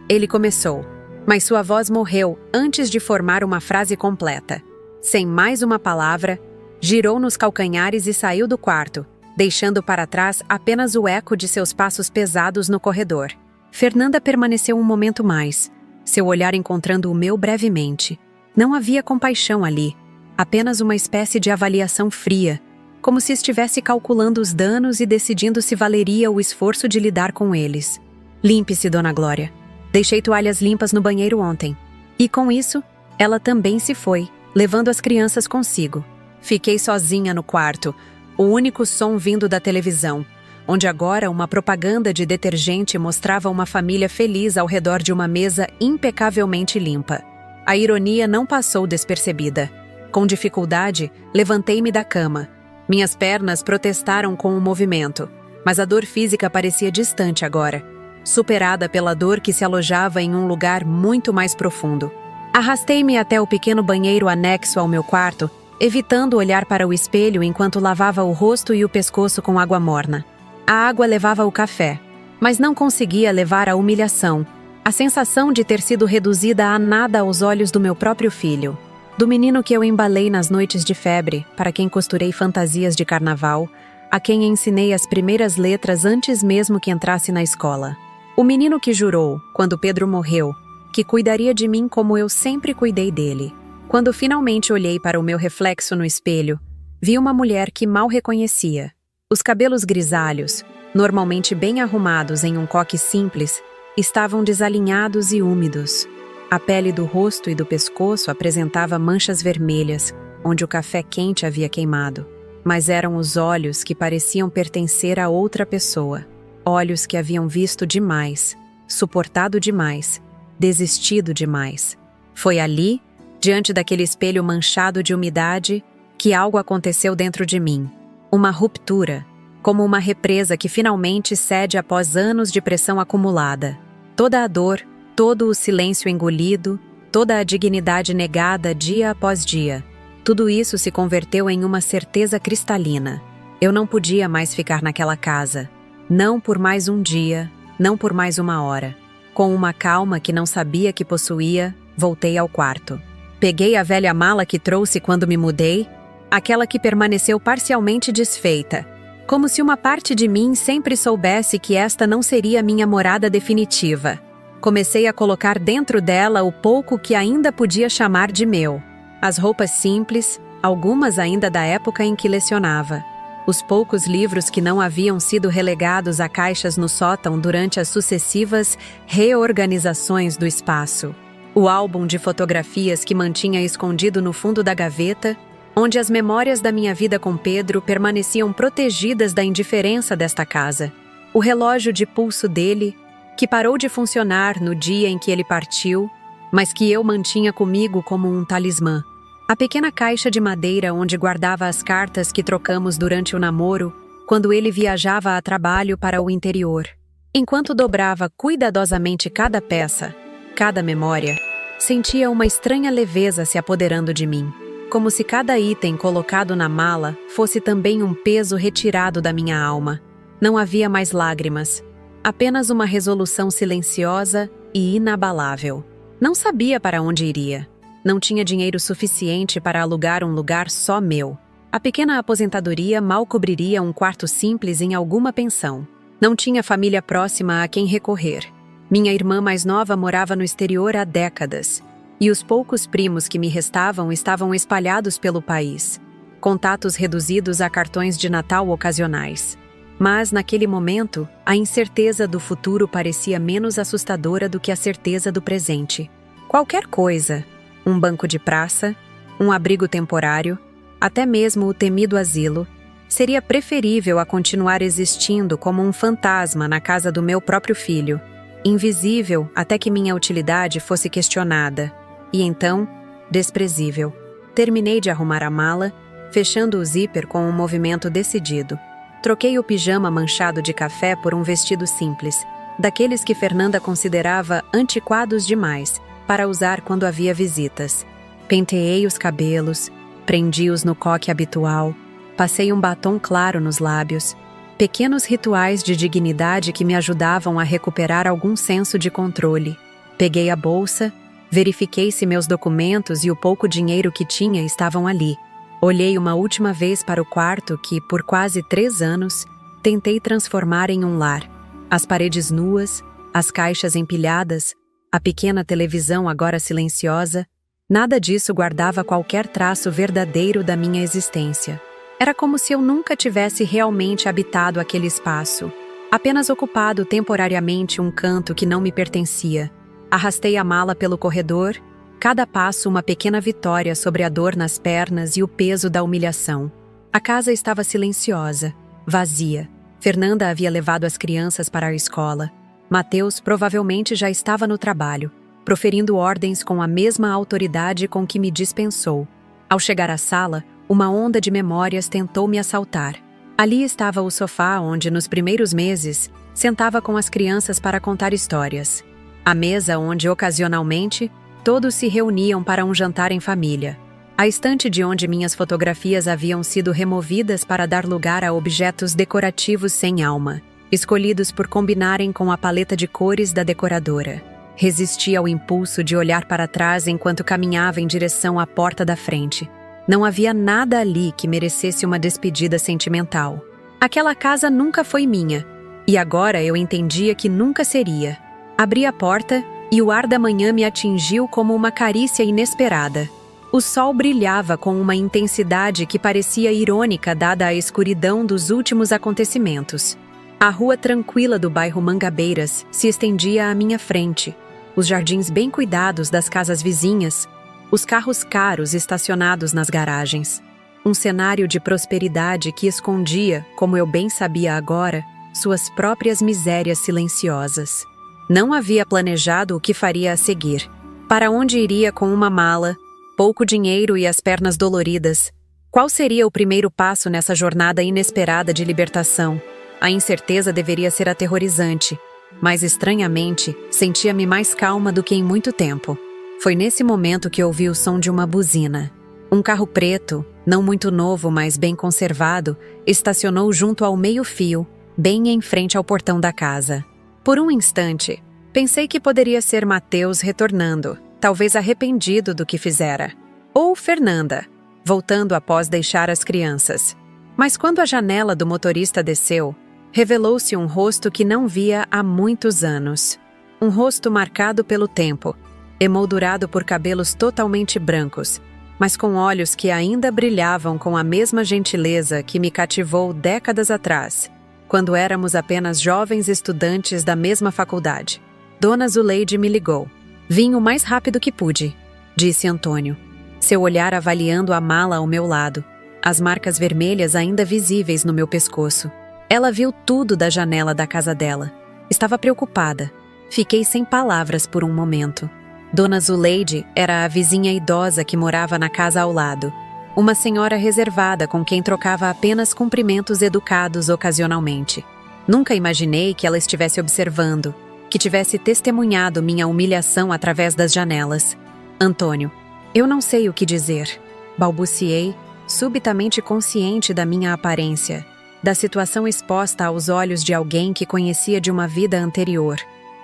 Ele começou, mas sua voz morreu antes de formar uma frase completa. Sem mais uma palavra, girou nos calcanhares e saiu do quarto, deixando para trás apenas o eco de seus passos pesados no corredor. Fernanda permaneceu um momento mais, seu olhar encontrando o meu brevemente. Não havia compaixão ali, apenas uma espécie de avaliação fria, como se estivesse calculando os danos e decidindo se valeria o esforço de lidar com eles. Limpe-se, Dona Glória. Deixei toalhas limpas no banheiro ontem. E com isso, ela também se foi, levando as crianças consigo. Fiquei sozinha no quarto, o único som vindo da televisão, onde agora uma propaganda de detergente mostrava uma família feliz ao redor de uma mesa impecavelmente limpa. A ironia não passou despercebida. Com dificuldade, levantei-me da cama. Minhas pernas protestaram com o movimento, mas a dor física parecia distante agora, superada pela dor que se alojava em um lugar muito mais profundo. Arrastei-me até o pequeno banheiro anexo ao meu quarto, evitando olhar para o espelho enquanto lavava o rosto e o pescoço com água morna. A água levava o café, mas não conseguia levar a humilhação, a sensação de ter sido reduzida a nada aos olhos do meu próprio filho, do menino que eu embalei nas noites de febre, para quem costurei fantasias de carnaval, a quem ensinei as primeiras letras antes mesmo que entrasse na escola. O menino que jurou, quando Pedro morreu, que cuidaria de mim como eu sempre cuidei dele. Quando finalmente olhei para o meu reflexo no espelho, vi uma mulher que mal reconhecia. Os cabelos grisalhos, normalmente bem arrumados em um coque simples, estavam desalinhados e úmidos. A pele do rosto e do pescoço apresentava manchas vermelhas, onde o café quente havia queimado. mas eram os olhos que pareciam pertencer a outra pessoa. Olhos que haviam visto demais, suportado demais, desistido demais. Foi ali, diante daquele espelho manchado de umidade, que algo aconteceu dentro de mim. Uma ruptura, como uma represa que finalmente cede após anos de pressão acumulada. Toda a dor, todo o silêncio engolido, toda a dignidade negada dia após dia. Tudo isso se converteu em uma certeza cristalina. Eu não podia mais ficar naquela casa. Não por mais um dia, não por mais uma hora. Com uma calma que não sabia que possuía, voltei ao quarto. Peguei a velha mala que trouxe quando me mudei, aquela que permaneceu parcialmente desfeita, como se uma parte de mim sempre soubesse que esta não seria minha morada definitiva. Comecei a colocar dentro dela o pouco que ainda podia chamar de meu. As roupas simples, algumas ainda da época em que lecionava. Os poucos livros que não haviam sido relegados a caixas no sótão durante as sucessivas reorganizações do espaço. O álbum de fotografias que mantinha escondido no fundo da gaveta, onde as memórias da minha vida com Pedro permaneciam protegidas da indiferença desta casa. O relógio de pulso dele, que parou de funcionar no dia em que ele partiu, mas que eu mantinha comigo como um talismã. A pequena caixa de madeira onde guardava as cartas que trocamos durante o namoro, quando ele viajava a trabalho para o interior. Enquanto dobrava cuidadosamente cada peça, cada memória, sentia uma estranha leveza se apoderando de mim, como se cada item colocado na mala fosse também um peso retirado da minha alma. Não havia mais lágrimas, apenas uma resolução silenciosa e inabalável. Não sabia para onde iria. Não tinha dinheiro suficiente para alugar um lugar só meu. A pequena aposentadoria mal cobriria um quarto simples em alguma pensão. Não tinha família próxima a quem recorrer. Minha irmã mais nova morava no exterior há décadas, e os poucos primos que me restavam estavam espalhados pelo país. Contatos reduzidos a cartões de Natal ocasionais. Mas, naquele momento, a incerteza do futuro parecia menos assustadora do que a certeza do presente. Qualquer coisa, um banco de praça, um abrigo temporário, até mesmo o temido asilo, seria preferível a continuar existindo como um fantasma na casa do meu próprio filho, invisível até que minha utilidade fosse questionada, e então, desprezível. Terminei de arrumar a mala, fechando o zíper com um movimento decidido. Troquei o pijama manchado de café por um vestido simples, daqueles que Fernanda considerava antiquados demais para usar quando havia visitas. Penteei os cabelos, prendi-os no coque habitual, passei um batom claro nos lábios, pequenos rituais de dignidade que me ajudavam a recuperar algum senso de controle. Peguei a bolsa, verifiquei se meus documentos e o pouco dinheiro que tinha estavam ali. Olhei uma última vez para o quarto que, por quase 3 anos, tentei transformar em um lar. As paredes nuas, as caixas empilhadas, a pequena televisão agora silenciosa, nada disso guardava qualquer traço verdadeiro da minha existência. Era como se eu nunca tivesse realmente habitado aquele espaço, apenas ocupado temporariamente um canto que não me pertencia. Arrastei a mala pelo corredor, cada passo uma pequena vitória sobre a dor nas pernas e o peso da humilhação. A casa estava silenciosa, vazia. Fernanda havia levado as crianças para a escola. Mateus provavelmente já estava no trabalho, proferindo ordens com a mesma autoridade com que me dispensou. Ao chegar à sala, uma onda de memórias tentou me assaltar. Ali estava o sofá onde, nos primeiros meses, sentava com as crianças para contar histórias. A mesa onde, ocasionalmente, todos se reuniam para um jantar em família. A estante de onde minhas fotografias haviam sido removidas para dar lugar a objetos decorativos sem alma, escolhidos por combinarem com a paleta de cores da decoradora. Resisti ao impulso de olhar para trás enquanto caminhava em direção à porta da frente. Não havia nada ali que merecesse uma despedida sentimental. Aquela casa nunca foi minha, e agora eu entendia que nunca seria. Abri a porta e o ar da manhã me atingiu como uma carícia inesperada. O sol brilhava com uma intensidade que parecia irônica dada a escuridão dos últimos acontecimentos. A rua tranquila do bairro Mangabeiras se estendia à minha frente, os jardins bem cuidados das casas vizinhas, os carros caros estacionados nas garagens. Um cenário de prosperidade que escondia, como eu bem sabia agora, suas próprias misérias silenciosas. Não havia planejado o que faria a seguir. Para onde iria com uma mala, pouco dinheiro e as pernas doloridas? Qual seria o primeiro passo nessa jornada inesperada de libertação? A incerteza deveria ser aterrorizante, mas estranhamente, sentia-me mais calma do que em muito tempo. Foi nesse momento que ouvi o som de uma buzina. Um carro preto, não muito novo, mas bem conservado, estacionou junto ao meio-fio, bem em frente ao portão da casa. Por um instante, pensei que poderia ser Mateus retornando, talvez arrependido do que fizera. Ou Fernanda, voltando após deixar as crianças. Mas quando a janela do motorista desceu, revelou-se um rosto que não via há muitos anos. Um rosto marcado pelo tempo, emoldurado por cabelos totalmente brancos, mas com olhos que ainda brilhavam com a mesma gentileza que me cativou décadas atrás, quando éramos apenas jovens estudantes da mesma faculdade. Dona Zuleide me ligou. Vim o mais rápido que pude, disse Antônio, seu olhar avaliando a mala ao meu lado, as marcas vermelhas ainda visíveis no meu pescoço. Ela viu tudo da janela da casa dela. Estava preocupada. Fiquei sem palavras por um momento. Dona Zuleide era a vizinha idosa que morava na casa ao lado. Uma senhora reservada com quem trocava apenas cumprimentos educados ocasionalmente. Nunca imaginei que ela estivesse observando, que tivesse testemunhado minha humilhação através das janelas. Antônio, eu não sei o que dizer. Balbuciei, subitamente consciente da minha aparência, da situação exposta aos olhos de alguém que conhecia de uma vida anterior.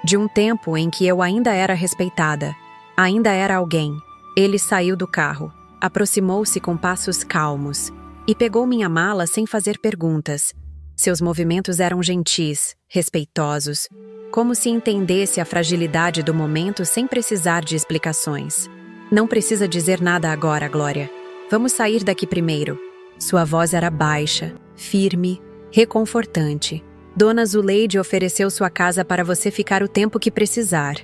De um tempo em que eu ainda era respeitada, ainda era alguém. Ele saiu do carro, aproximou-se com passos calmos e pegou minha mala sem fazer perguntas. Seus movimentos eram gentis, respeitosos, como se entendesse a fragilidade do momento sem precisar de explicações. Não precisa dizer nada agora, Glória. Vamos sair daqui primeiro. Sua voz era baixa, firme, reconfortante. Dona Zuleide ofereceu sua casa para você ficar o tempo que precisar.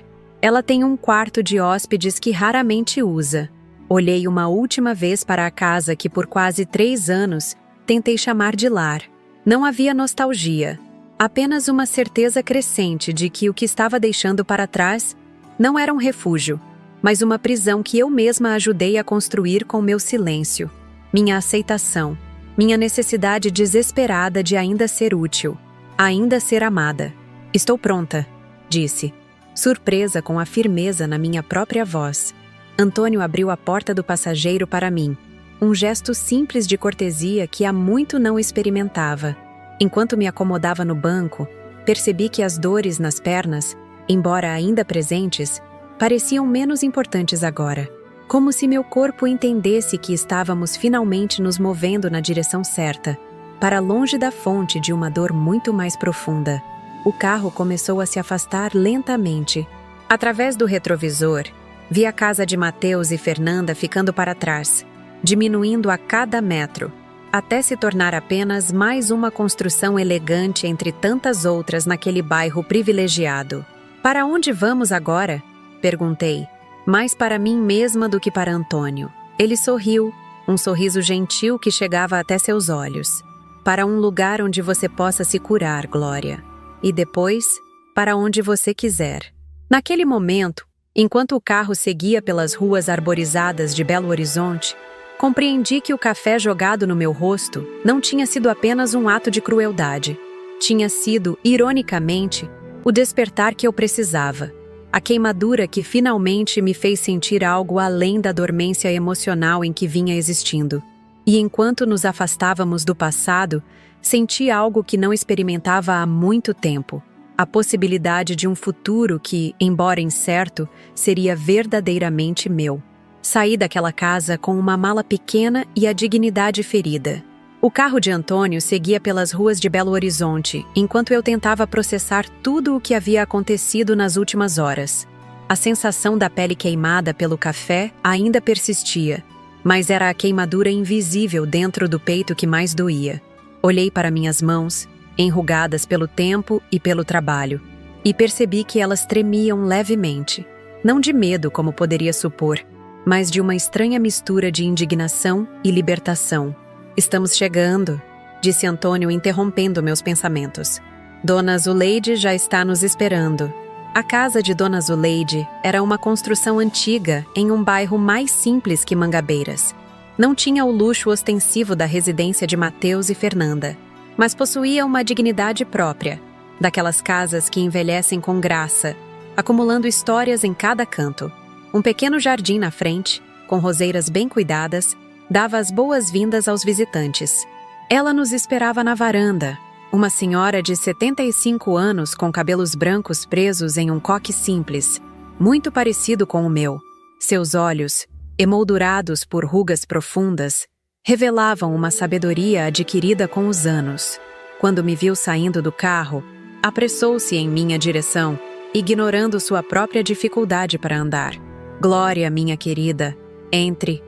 Ela tem um quarto de hóspedes que raramente usa. Olhei uma última vez para a casa que por quase 3 anos tentei chamar de lar. Não havia nostalgia, apenas uma certeza crescente de que o que estava deixando para trás não era um refúgio, mas uma prisão que eu mesma ajudei a construir com meu silêncio, minha aceitação, minha necessidade desesperada de ainda ser útil. Ainda ser amada. Estou pronta, disse, surpresa com a firmeza na minha própria voz. Antônio abriu a porta do passageiro para mim, um gesto simples de cortesia que há muito não experimentava. Enquanto me acomodava no banco, percebi que as dores nas pernas, embora ainda presentes, pareciam menos importantes agora, como se meu corpo entendesse que estávamos finalmente nos movendo na direção certa, para longe da fonte de uma dor muito mais profunda. O carro começou a se afastar lentamente. Através do retrovisor, vi a casa de Mateus e Fernanda ficando para trás, diminuindo a cada metro, até se tornar apenas mais uma construção elegante entre tantas outras naquele bairro privilegiado. Para onde vamos agora? Perguntei, mais para mim mesma do que para Antônio. Ele sorriu, um sorriso gentil que chegava até seus olhos. Para um lugar onde você possa se curar, Glória. E depois, para onde você quiser. Naquele momento, enquanto o carro seguia pelas ruas arborizadas de Belo Horizonte, compreendi que o café jogado no meu rosto não tinha sido apenas um ato de crueldade. Tinha sido, ironicamente, o despertar que eu precisava. A queimadura que finalmente me fez sentir algo além da dormência emocional em que vinha existindo. E enquanto nos afastávamos do passado, senti algo que não experimentava há muito tempo. A possibilidade de um futuro que, embora incerto, seria verdadeiramente meu. Saí daquela casa com uma mala pequena e a dignidade ferida. O carro de Antônio seguia pelas ruas de Belo Horizonte, enquanto eu tentava processar tudo o que havia acontecido nas últimas horas. A sensação da pele queimada pelo café ainda persistia, mas era a queimadura invisível dentro do peito que mais doía. Olhei para minhas mãos, enrugadas pelo tempo e pelo trabalho, e percebi que elas tremiam levemente, não de medo como poderia supor, mas de uma estranha mistura de indignação e libertação. Estamos chegando, disse Antônio, interrompendo meus pensamentos. Dona Zuleide já está nos esperando. A casa de Dona Zuleide era uma construção antiga em um bairro mais simples que Mangabeiras. Não tinha o luxo ostensivo da residência de Mateus e Fernanda, mas possuía uma dignidade própria, daquelas casas que envelhecem com graça, acumulando histórias em cada canto. Um pequeno jardim na frente, com roseiras bem cuidadas, dava as boas-vindas aos visitantes. Ela nos esperava na varanda, uma senhora de 75 anos com cabelos brancos presos em um coque simples, muito parecido com o meu. Seus olhos, emoldurados por rugas profundas, revelavam uma sabedoria adquirida com os anos. Quando me viu saindo do carro, apressou-se em minha direção, ignorando sua própria dificuldade para andar. Glória, minha querida, entre,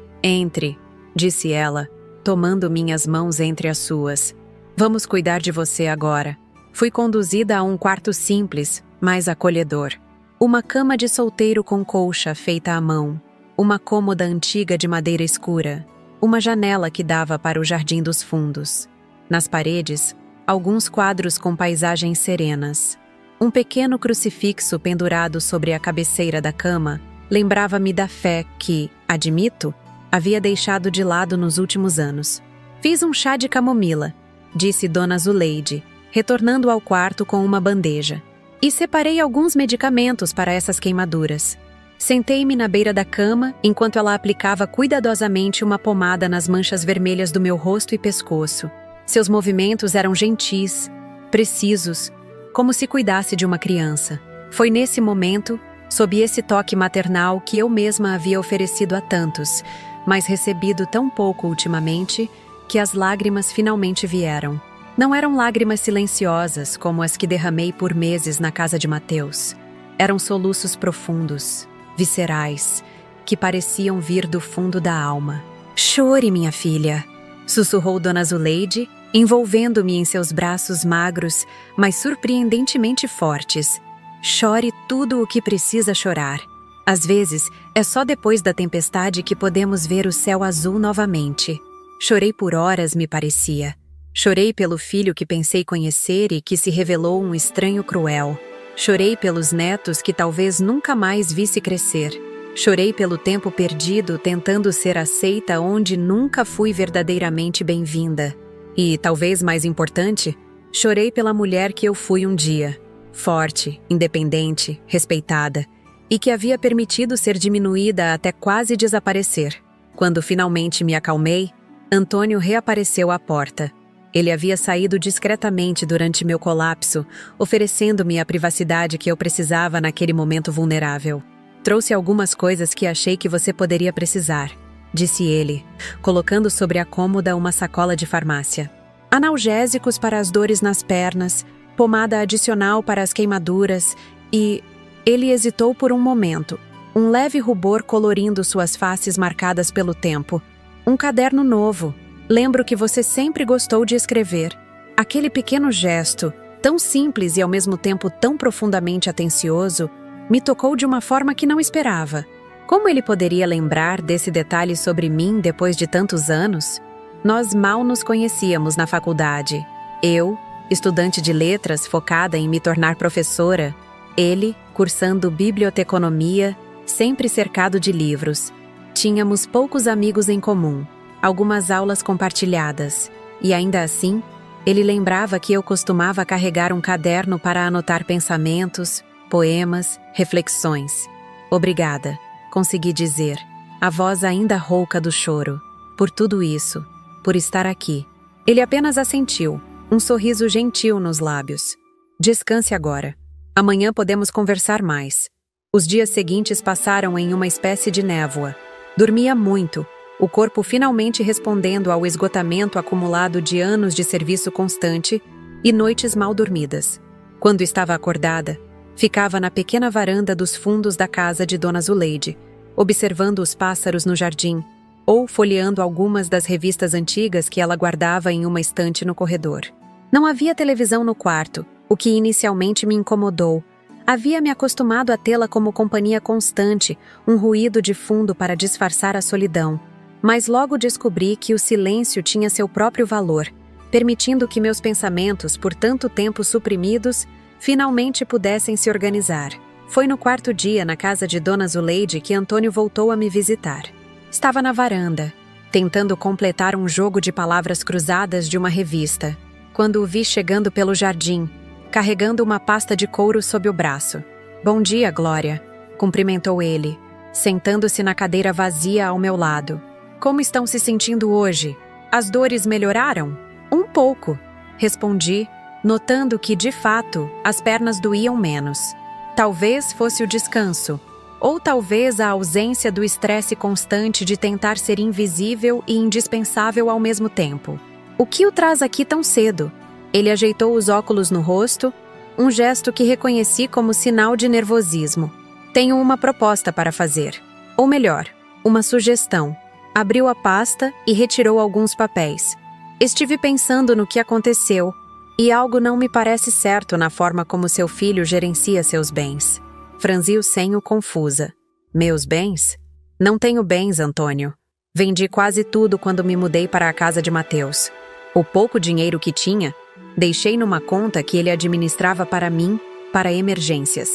disse ela, tomando minhas mãos entre as suas. Vamos cuidar de você agora. Fui conduzida a um quarto simples, mas acolhedor. Uma cama de solteiro com colcha feita à mão, uma cômoda antiga de madeira escura, uma janela que dava para o jardim dos fundos. Nas paredes, alguns quadros com paisagens serenas. Um pequeno crucifixo pendurado sobre a cabeceira da cama lembrava-me da fé que, admito, havia deixado de lado nos últimos anos. Fiz um chá de camomila, disse Dona Zuleide, retornando ao quarto com uma bandeja. E separei alguns medicamentos para essas queimaduras. Sentei-me na beira da cama enquanto ela aplicava cuidadosamente uma pomada nas manchas vermelhas do meu rosto e pescoço. Seus movimentos eram gentis, precisos, como se cuidasse de uma criança. Foi nesse momento, sob esse toque maternal, que eu mesma havia oferecido a tantos, mas recebido tão pouco ultimamente, que as lágrimas finalmente vieram. Não eram lágrimas silenciosas, como as que derramei por meses na casa de Mateus. Eram soluços profundos, viscerais, que pareciam vir do fundo da alma. Chore, minha filha, sussurrou Dona Zuleide, envolvendo-me em seus braços magros, mas surpreendentemente fortes. Chore tudo o que precisa chorar. Às vezes, é só depois da tempestade que podemos ver o céu azul novamente. Chorei por horas, me parecia. Chorei pelo filho que pensei conhecer e que se revelou um estranho cruel. Chorei pelos netos que talvez nunca mais visse crescer. Chorei pelo tempo perdido tentando ser aceita onde nunca fui verdadeiramente bem-vinda. E, talvez mais importante, chorei pela mulher que eu fui um dia. Forte, independente, respeitada, e que havia permitido ser diminuída até quase desaparecer. Quando finalmente me acalmei, Antônio reapareceu à porta. Ele havia saído discretamente durante meu colapso, oferecendo-me a privacidade que eu precisava naquele momento vulnerável. Trouxe algumas coisas que achei que você poderia precisar, disse ele, colocando sobre a cômoda uma sacola de farmácia. Analgésicos para as dores nas pernas, pomada adicional para as queimaduras e... Ele hesitou por um momento, um leve rubor colorindo suas faces marcadas pelo tempo. Um caderno novo. Lembro que você sempre gostou de escrever. Aquele pequeno gesto, tão simples e ao mesmo tempo tão profundamente atencioso, me tocou de uma forma que não esperava. Como ele poderia lembrar desse detalhe sobre mim depois de tantos anos? Nós mal nos conhecíamos na faculdade. Eu, estudante de letras focada em me tornar professora. Ele, cursando biblioteconomia, sempre cercado de livros. Tínhamos poucos amigos em comum, algumas aulas compartilhadas, e ainda assim, ele lembrava que eu costumava carregar um caderno para anotar pensamentos, poemas, reflexões. Obrigada, consegui dizer, a voz ainda rouca do choro, por tudo isso, por estar aqui. Ele apenas assentiu, um sorriso gentil nos lábios. Descanse agora. Amanhã podemos conversar mais. Os dias seguintes passaram em uma espécie de névoa. Dormia muito, o corpo finalmente respondendo ao esgotamento acumulado de anos de serviço constante e noites mal dormidas. Quando estava acordada, ficava na pequena varanda dos fundos da casa de Dona Zuleide, observando os pássaros no jardim, ou folheando algumas das revistas antigas que ela guardava em uma estante no corredor. Não havia televisão no quarto, o que inicialmente me incomodou. Havia me acostumado a tê-la como companhia constante, um ruído de fundo para disfarçar a solidão. Mas logo descobri que o silêncio tinha seu próprio valor, permitindo que meus pensamentos, por tanto tempo suprimidos, finalmente pudessem se organizar. Foi no quarto dia na casa de Dona Zuleide que Antônio voltou a me visitar. Estava na varanda, tentando completar um jogo de palavras cruzadas de uma revista, quando o vi chegando pelo jardim, carregando uma pasta de couro sob o braço. "Bom dia, Glória", cumprimentou ele, sentando-se na cadeira vazia ao meu lado. "Como estão se sentindo hoje? As dores melhoraram?" "Um pouco", respondi, notando que, de fato, as pernas doíam menos. Talvez fosse o descanso, ou talvez a ausência do estresse constante de tentar ser invisível e indispensável ao mesmo tempo. "O que o traz aqui tão cedo?" Ele ajeitou os óculos no rosto, um gesto que reconheci como sinal de nervosismo. "Tenho uma proposta para fazer. Ou melhor, uma sugestão." Abriu a pasta e retirou alguns papéis. "Estive pensando no que aconteceu, e algo não me parece certo na forma como seu filho gerencia seus bens." Franzi o senho confusa. "Meus bens? Não tenho bens, Antônio. Vendi quase tudo quando me mudei para a casa de Mateus. O pouco dinheiro que tinha, deixei numa conta que ele administrava para mim, para emergências."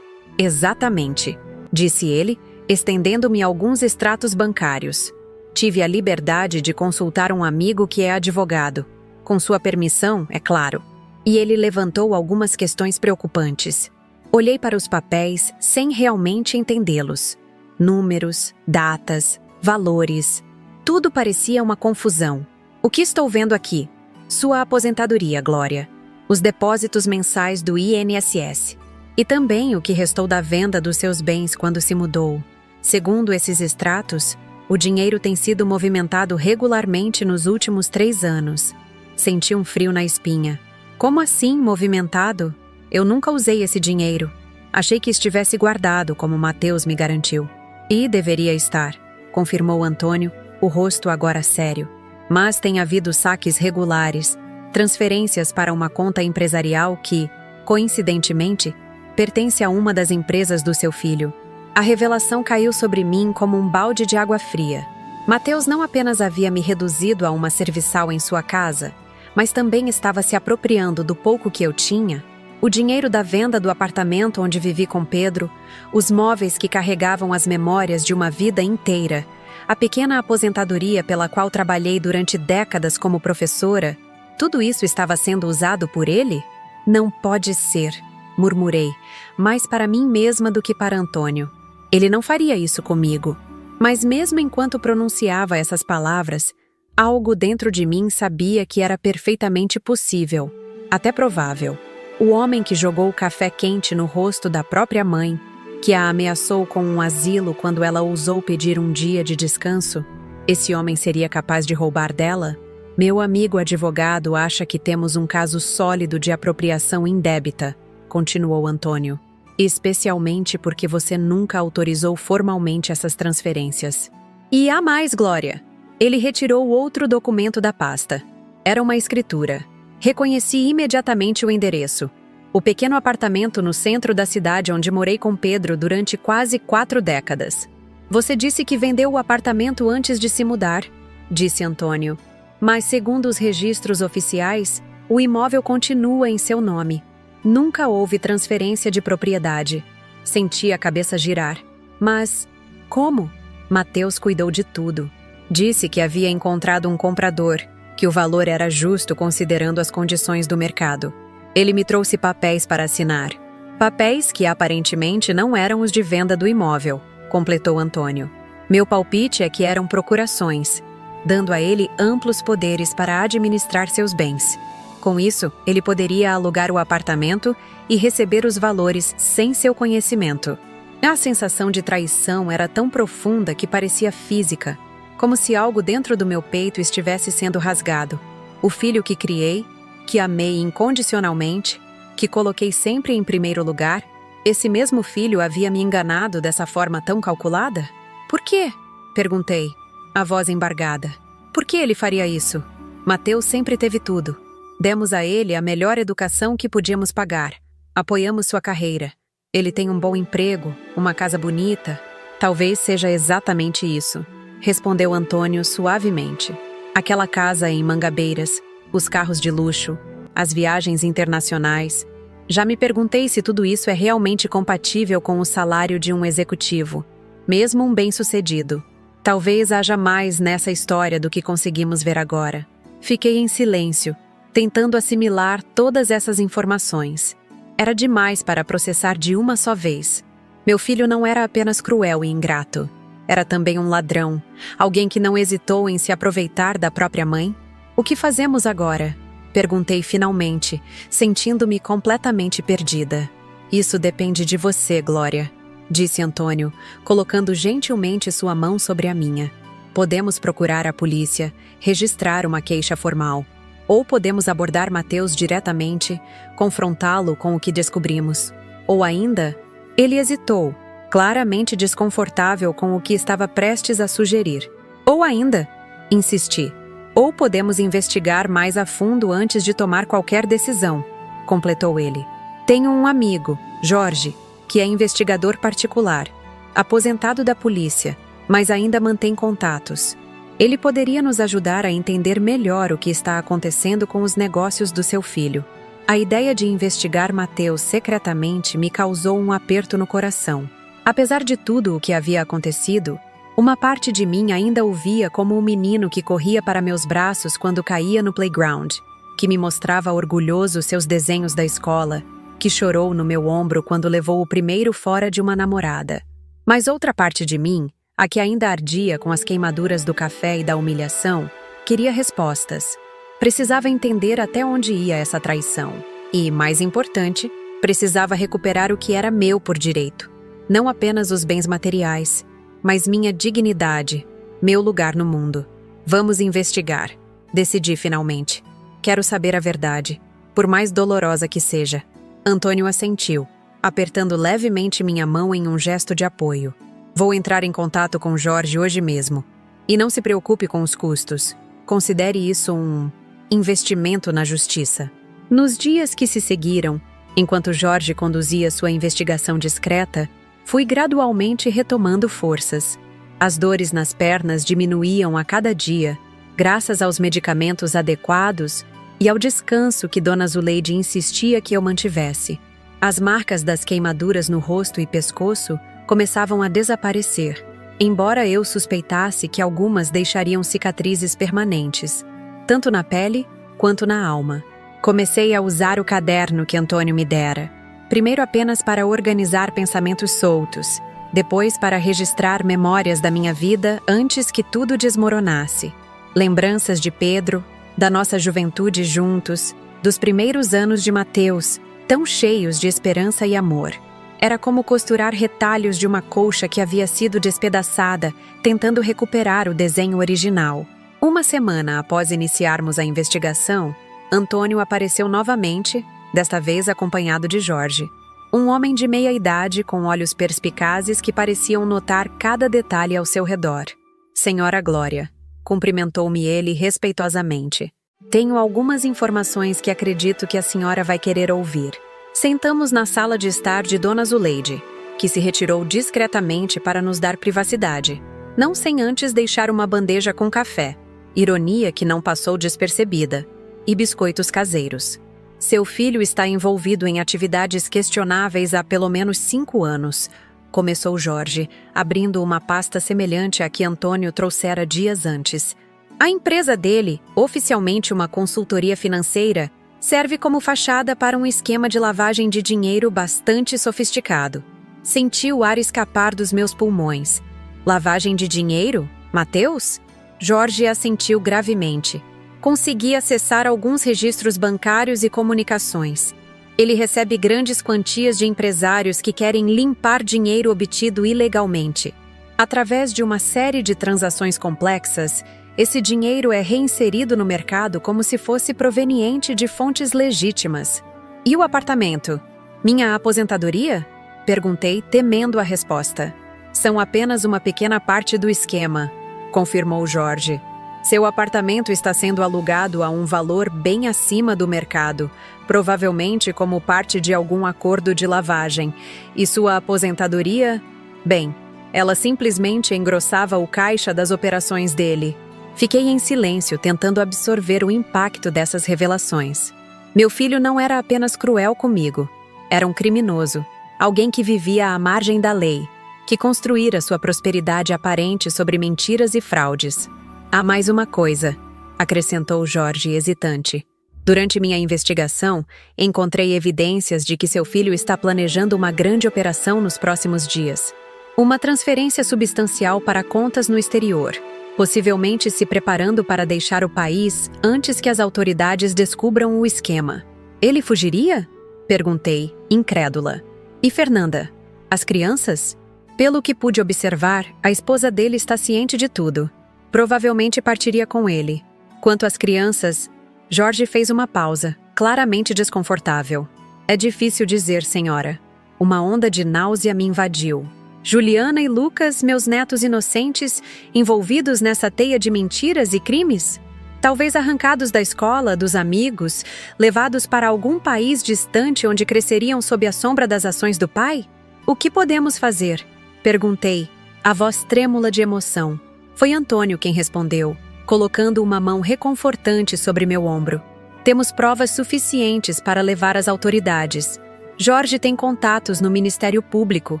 "Exatamente", disse ele, estendendo-me alguns extratos bancários. "Tive a liberdade de consultar um amigo que é advogado. Com sua permissão, é claro." E ele levantou algumas questões preocupantes. Olhei para os papéis sem realmente entendê-los. Números, datas, valores. Tudo parecia uma confusão. "O que estou vendo aqui?" "Sua aposentadoria, Glória. Os depósitos mensais do INSS. E também o que restou da venda dos seus bens quando se mudou. Segundo esses extratos, o dinheiro tem sido movimentado regularmente nos últimos 3 anos. Senti um frio na espinha. "Como assim, movimentado? Eu nunca usei esse dinheiro. Achei que estivesse guardado, como Mateus me garantiu." "E deveria estar", confirmou Antônio, o rosto agora sério. "Mas tem havido saques regulares, transferências para uma conta empresarial que, coincidentemente, pertence a uma das empresas do seu filho." A revelação caiu sobre mim como um balde de água fria. Mateus não apenas havia me reduzido a uma serviçal em sua casa, mas também estava se apropriando do pouco que eu tinha, o dinheiro da venda do apartamento onde vivi com Pedro, os móveis que carregavam as memórias de uma vida inteira, a pequena aposentadoria pela qual trabalhei durante décadas como professora. Tudo isso estava sendo usado por ele? "Não pode ser", murmurei, mais para mim mesma do que para Antônio. Ele não faria isso comigo. Mas mesmo enquanto pronunciava essas palavras, algo dentro de mim sabia que era perfeitamente possível, até provável. O homem que jogou o café quente no rosto da própria mãe, que a ameaçou com um asilo quando ela ousou pedir um dia de descanso, esse homem seria capaz de roubar dela? "Meu amigo advogado acha que temos um caso sólido de apropriação indébita", continuou Antônio. "Especialmente porque você nunca autorizou formalmente essas transferências." "E há mais, Glória." Ele retirou outro documento da pasta. Era uma escritura. Reconheci imediatamente o endereço. O pequeno apartamento no centro da cidade onde morei com Pedro durante quase 4 décadas. "Você disse que vendeu o apartamento antes de se mudar", disse Antônio. "Mas, segundo os registros oficiais, o imóvel continua em seu nome. Nunca houve transferência de propriedade." Senti a cabeça girar. "Mas como?" "Mateus cuidou de tudo. Disse que havia encontrado um comprador, que o valor era justo considerando as condições do mercado. Ele me trouxe papéis para assinar. Papéis que aparentemente não eram os de venda do imóvel", completou Antônio. "Meu palpite é que eram procurações, dando a ele amplos poderes para administrar seus bens. Com isso, ele poderia alugar o apartamento e receber os valores sem seu conhecimento." A sensação de traição era tão profunda que parecia física, como se algo dentro do meu peito estivesse sendo rasgado. O filho que criei, que amei incondicionalmente, que coloquei sempre em primeiro lugar, esse mesmo filho havia me enganado dessa forma tão calculada? "Por quê?" perguntei, a voz embargada. "Por que ele faria isso? Mateus sempre teve tudo. Demos a ele a melhor educação que podíamos pagar. Apoiamos sua carreira. Ele tem um bom emprego, uma casa bonita. Talvez seja exatamente isso." respondeu Antônio suavemente. Aquela casa em Mangabeiras, os carros de luxo, as viagens internacionais. Já me perguntei se tudo isso é realmente compatível com o salário de um executivo, mesmo um bem-sucedido. Talvez haja mais nessa história do que conseguimos ver agora. Fiquei em silêncio, tentando assimilar todas essas informações. Era demais para processar de uma só vez. Meu filho não era apenas cruel e ingrato. Era também um ladrão, alguém que não hesitou em se aproveitar da própria mãe. O que fazemos agora? Perguntei finalmente, sentindo-me completamente perdida. Isso depende de você, Glória, disse Antônio, colocando gentilmente sua mão sobre a minha. Podemos procurar a polícia, registrar uma queixa formal. Ou podemos abordar Mateus diretamente, confrontá-lo com o que descobrimos. Ou ainda, ele hesitou, claramente desconfortável com o que estava prestes a sugerir. Ou ainda, insisti, ou podemos investigar mais a fundo antes de tomar qualquer decisão, completou ele. Tenho um amigo, Jorge, que é investigador particular, aposentado da polícia, mas ainda mantém contatos. Ele poderia nos ajudar a entender melhor o que está acontecendo com os negócios do seu filho. A ideia de investigar Mateus secretamente me causou um aperto no coração. Apesar de tudo o que havia acontecido, uma parte de mim ainda o via como um menino que corria para meus braços quando caía no playground, que me mostrava orgulhoso seus desenhos da escola, que chorou no meu ombro quando levou o primeiro fora de uma namorada. Mas outra parte de mim, a que ainda ardia com as queimaduras do café e da humilhação, queria respostas. Precisava entender até onde ia essa traição. E, mais importante, precisava recuperar o que era meu por direito. Não apenas os bens materiais, mas minha dignidade, meu lugar no mundo. Vamos investigar. Decidi finalmente. Quero saber a verdade, por mais dolorosa que seja. Antônio assentiu, apertando levemente minha mão em um gesto de apoio. Vou entrar em contato com Jorge hoje mesmo. E não se preocupe com os custos. Considere isso um investimento na justiça. Nos dias que se seguiram, enquanto Jorge conduzia sua investigação discreta, fui gradualmente retomando forças. As dores nas pernas diminuíam a cada dia, graças aos medicamentos adequados e ao descanso que Dona Zuleide insistia que eu mantivesse. As marcas das queimaduras no rosto e pescoço começavam a desaparecer, embora eu suspeitasse que algumas deixariam cicatrizes permanentes, tanto na pele quanto na alma. Comecei a usar o caderno que Antônio me dera, primeiro apenas para organizar pensamentos soltos, depois para registrar memórias da minha vida antes que tudo desmoronasse. Lembranças de Pedro, da nossa juventude juntos, dos primeiros anos de Mateus, tão cheios de esperança e amor. Era como costurar retalhos de uma colcha que havia sido despedaçada, tentando recuperar o desenho original. Uma semana após iniciarmos a investigação, Antônio apareceu novamente, desta vez acompanhado de Jorge. Um homem de meia idade com olhos perspicazes que pareciam notar cada detalhe ao seu redor. Senhora Glória, cumprimentou-me ele respeitosamente. Tenho algumas informações que acredito que a senhora vai querer ouvir. Sentamos na sala de estar de Dona Zuleide, que se retirou discretamente para nos dar privacidade, não sem antes deixar uma bandeja com café, ironia que não passou despercebida, e biscoitos caseiros. Seu filho está envolvido em atividades questionáveis há pelo menos 5 anos, começou Jorge, abrindo uma pasta semelhante à que Antônio trouxera dias antes. A empresa dele, oficialmente uma consultoria financeira, serve como fachada para um esquema de lavagem de dinheiro bastante sofisticado. Senti o ar escapar dos meus pulmões. Lavagem de dinheiro? Mateus? Jorge assentiu gravemente. Consegui acessar alguns registros bancários e comunicações. Ele recebe grandes quantias de empresários que querem limpar dinheiro obtido ilegalmente. Através de uma série de transações complexas, esse dinheiro é reinserido no mercado como se fosse proveniente de fontes legítimas. E o apartamento? Minha aposentadoria? Perguntei, temendo a resposta. São apenas uma pequena parte do esquema, confirmou Jorge. Seu apartamento está sendo alugado a um valor bem acima do mercado, provavelmente como parte de algum acordo de lavagem. E sua aposentadoria? Bem, Ela simplesmente engrossava o caixa das operações dele. Fiquei em silêncio, tentando absorver o impacto dessas revelações. Meu filho não era apenas cruel comigo. Era um criminoso, alguém que vivia à margem da lei, que construíra sua prosperidade aparente sobre mentiras e fraudes. Há mais uma coisa, acrescentou Jorge hesitante. Durante minha investigação, encontrei evidências de que seu filho está planejando uma grande operação nos próximos dias. Uma transferência substancial para contas no exterior, possivelmente se preparando para deixar o país antes que as autoridades descubram o esquema. Ele fugiria? Perguntei, incrédula. E Fernanda? As crianças? Pelo que pude observar, a esposa dele está ciente de tudo. Provavelmente partiria com ele. Quanto às crianças, Jorge fez uma pausa, claramente desconfortável. É difícil dizer, senhora. Uma onda de náusea me invadiu. Juliana e Lucas, meus netos inocentes, envolvidos nessa teia de mentiras e crimes? Talvez arrancados da escola, dos amigos, levados para algum país distante onde cresceriam sob a sombra das ações do pai? O que podemos fazer? Perguntei, a voz trêmula de emoção. Foi Antônio quem respondeu, colocando uma mão reconfortante sobre meu ombro. Temos provas suficientes para levar às autoridades. Jorge tem contatos no Ministério Público,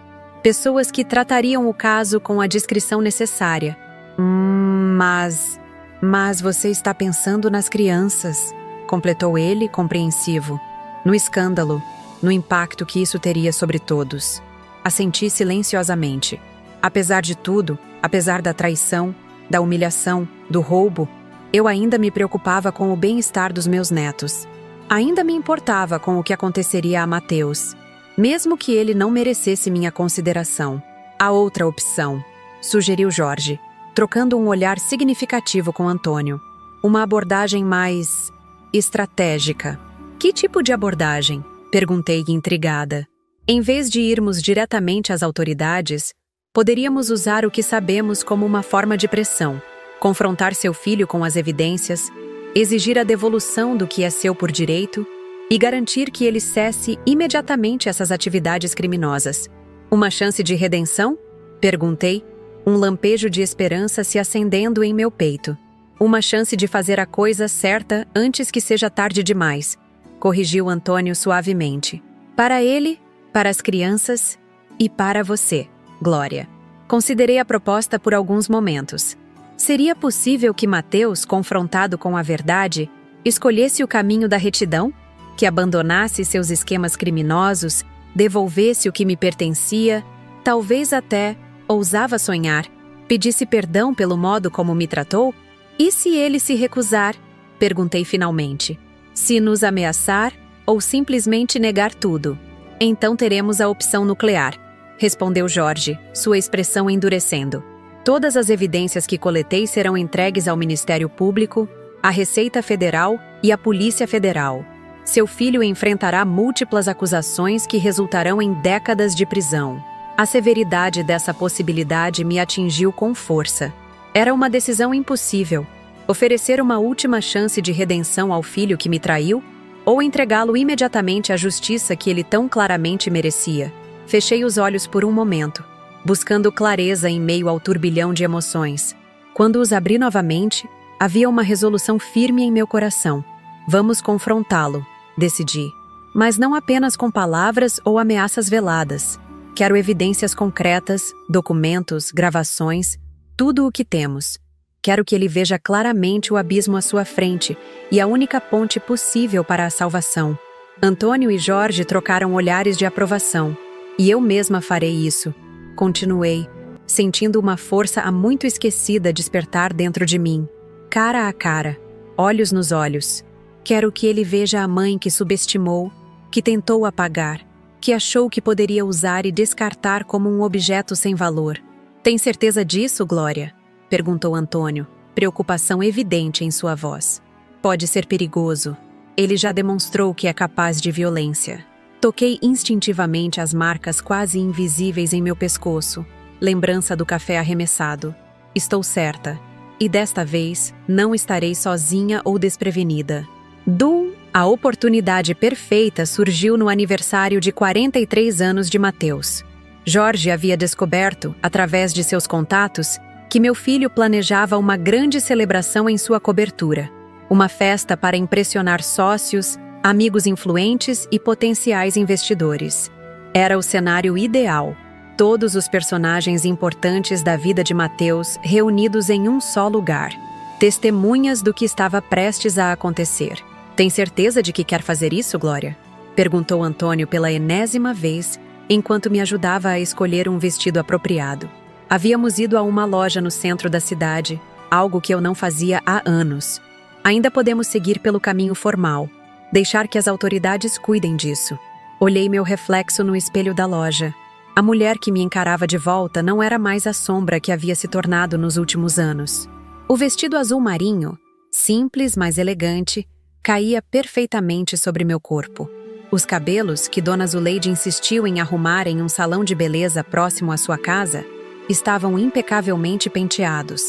pessoas que tratariam o caso com a discrição necessária. Mas você está pensando nas crianças, completou ele, compreensivo. No escândalo, no impacto que isso teria sobre todos. Assenti silenciosamente. Apesar de tudo, apesar da traição, da humilhação, do roubo, eu ainda me preocupava com o bem-estar dos meus netos. Ainda me importava com o que aconteceria a Mateus, mesmo que ele não merecesse minha consideração. Há outra opção, sugeriu Jorge, trocando um olhar significativo com Antônio. Uma abordagem mais estratégica. Que tipo de abordagem? Perguntei intrigada. Em vez de irmos diretamente às autoridades, poderíamos usar o que sabemos como uma forma de pressão, confrontar seu filho com as evidências, exigir a devolução do que é seu por direito e garantir que ele cesse imediatamente essas atividades criminosas. Uma chance de redenção? Perguntei, um lampejo de esperança se acendendo em meu peito. Uma chance de fazer a coisa certa antes que seja tarde demais, corrigiu Antônio suavemente. Para ele, para as crianças e para você, Glória. Considerei a proposta por alguns momentos. Seria possível que Mateus, confrontado com a verdade, escolhesse o caminho da retidão? Que abandonasse seus esquemas criminosos, devolvesse o que me pertencia, talvez até, ousava sonhar, pedisse perdão pelo modo como me tratou? E se ele se recusar? Perguntei finalmente. Se nos ameaçar ou simplesmente negar tudo? Então teremos a opção nuclear, respondeu Jorge, sua expressão endurecendo. Todas as evidências que coletei serão entregues ao Ministério Público, à Receita Federal e à Polícia Federal. Seu filho enfrentará múltiplas acusações que resultarão em décadas de prisão. A severidade dessa possibilidade me atingiu com força. Era uma decisão impossível. Oferecer uma última chance de redenção ao filho que me traiu ou entregá-lo imediatamente à justiça que ele tão claramente merecia. Fechei os olhos por um momento, buscando clareza em meio ao turbilhão de emoções. Quando os abri novamente, havia uma resolução firme em meu coração. Vamos confrontá-lo, decidi. Mas não apenas com palavras ou ameaças veladas. Quero evidências concretas, documentos, gravações, tudo o que temos. Quero que ele veja claramente o abismo à sua frente e a única ponte possível para a salvação. Antônio e Jorge trocaram olhares de aprovação. E eu mesma farei isso. Continuei, sentindo uma força há muito esquecida despertar dentro de mim. Cara a cara, olhos nos olhos. Quero que ele veja a mãe que subestimou, que tentou apagar, que achou que poderia usar e descartar como um objeto sem valor. Tem certeza disso, Glória? Perguntou Antônio, preocupação evidente em sua voz. Pode ser perigoso. Ele já demonstrou que é capaz de violência. Toquei instintivamente as marcas quase invisíveis em meu pescoço, lembrança do café arremessado. Estou certa. E desta vez, não estarei sozinha ou desprevenida. Dum! A oportunidade perfeita surgiu no aniversário de 43 anos de Mateus. Jorge havia descoberto, através de seus contatos, que meu filho planejava uma grande celebração em sua cobertura. Uma festa para impressionar sócios, amigos influentes e potenciais investidores. Era o cenário ideal. Todos os personagens importantes da vida de Mateus reunidos em um só lugar. Testemunhas do que estava prestes a acontecer. Tem certeza de que quer fazer isso, Glória? Perguntou Antônio pela enésima vez, enquanto me ajudava a escolher um vestido apropriado. Havíamos ido a uma loja no centro da cidade, algo que eu não fazia há anos. Ainda podemos seguir pelo caminho formal, deixar que as autoridades cuidem disso. Olhei meu reflexo no espelho da loja. A mulher que me encarava de volta não era mais a sombra que havia se tornado nos últimos anos. O vestido azul marinho, simples, mas elegante, caía perfeitamente sobre meu corpo. Os cabelos, que Dona Zuleide insistiu em arrumar em um salão de beleza próximo à sua casa, estavam impecavelmente penteados.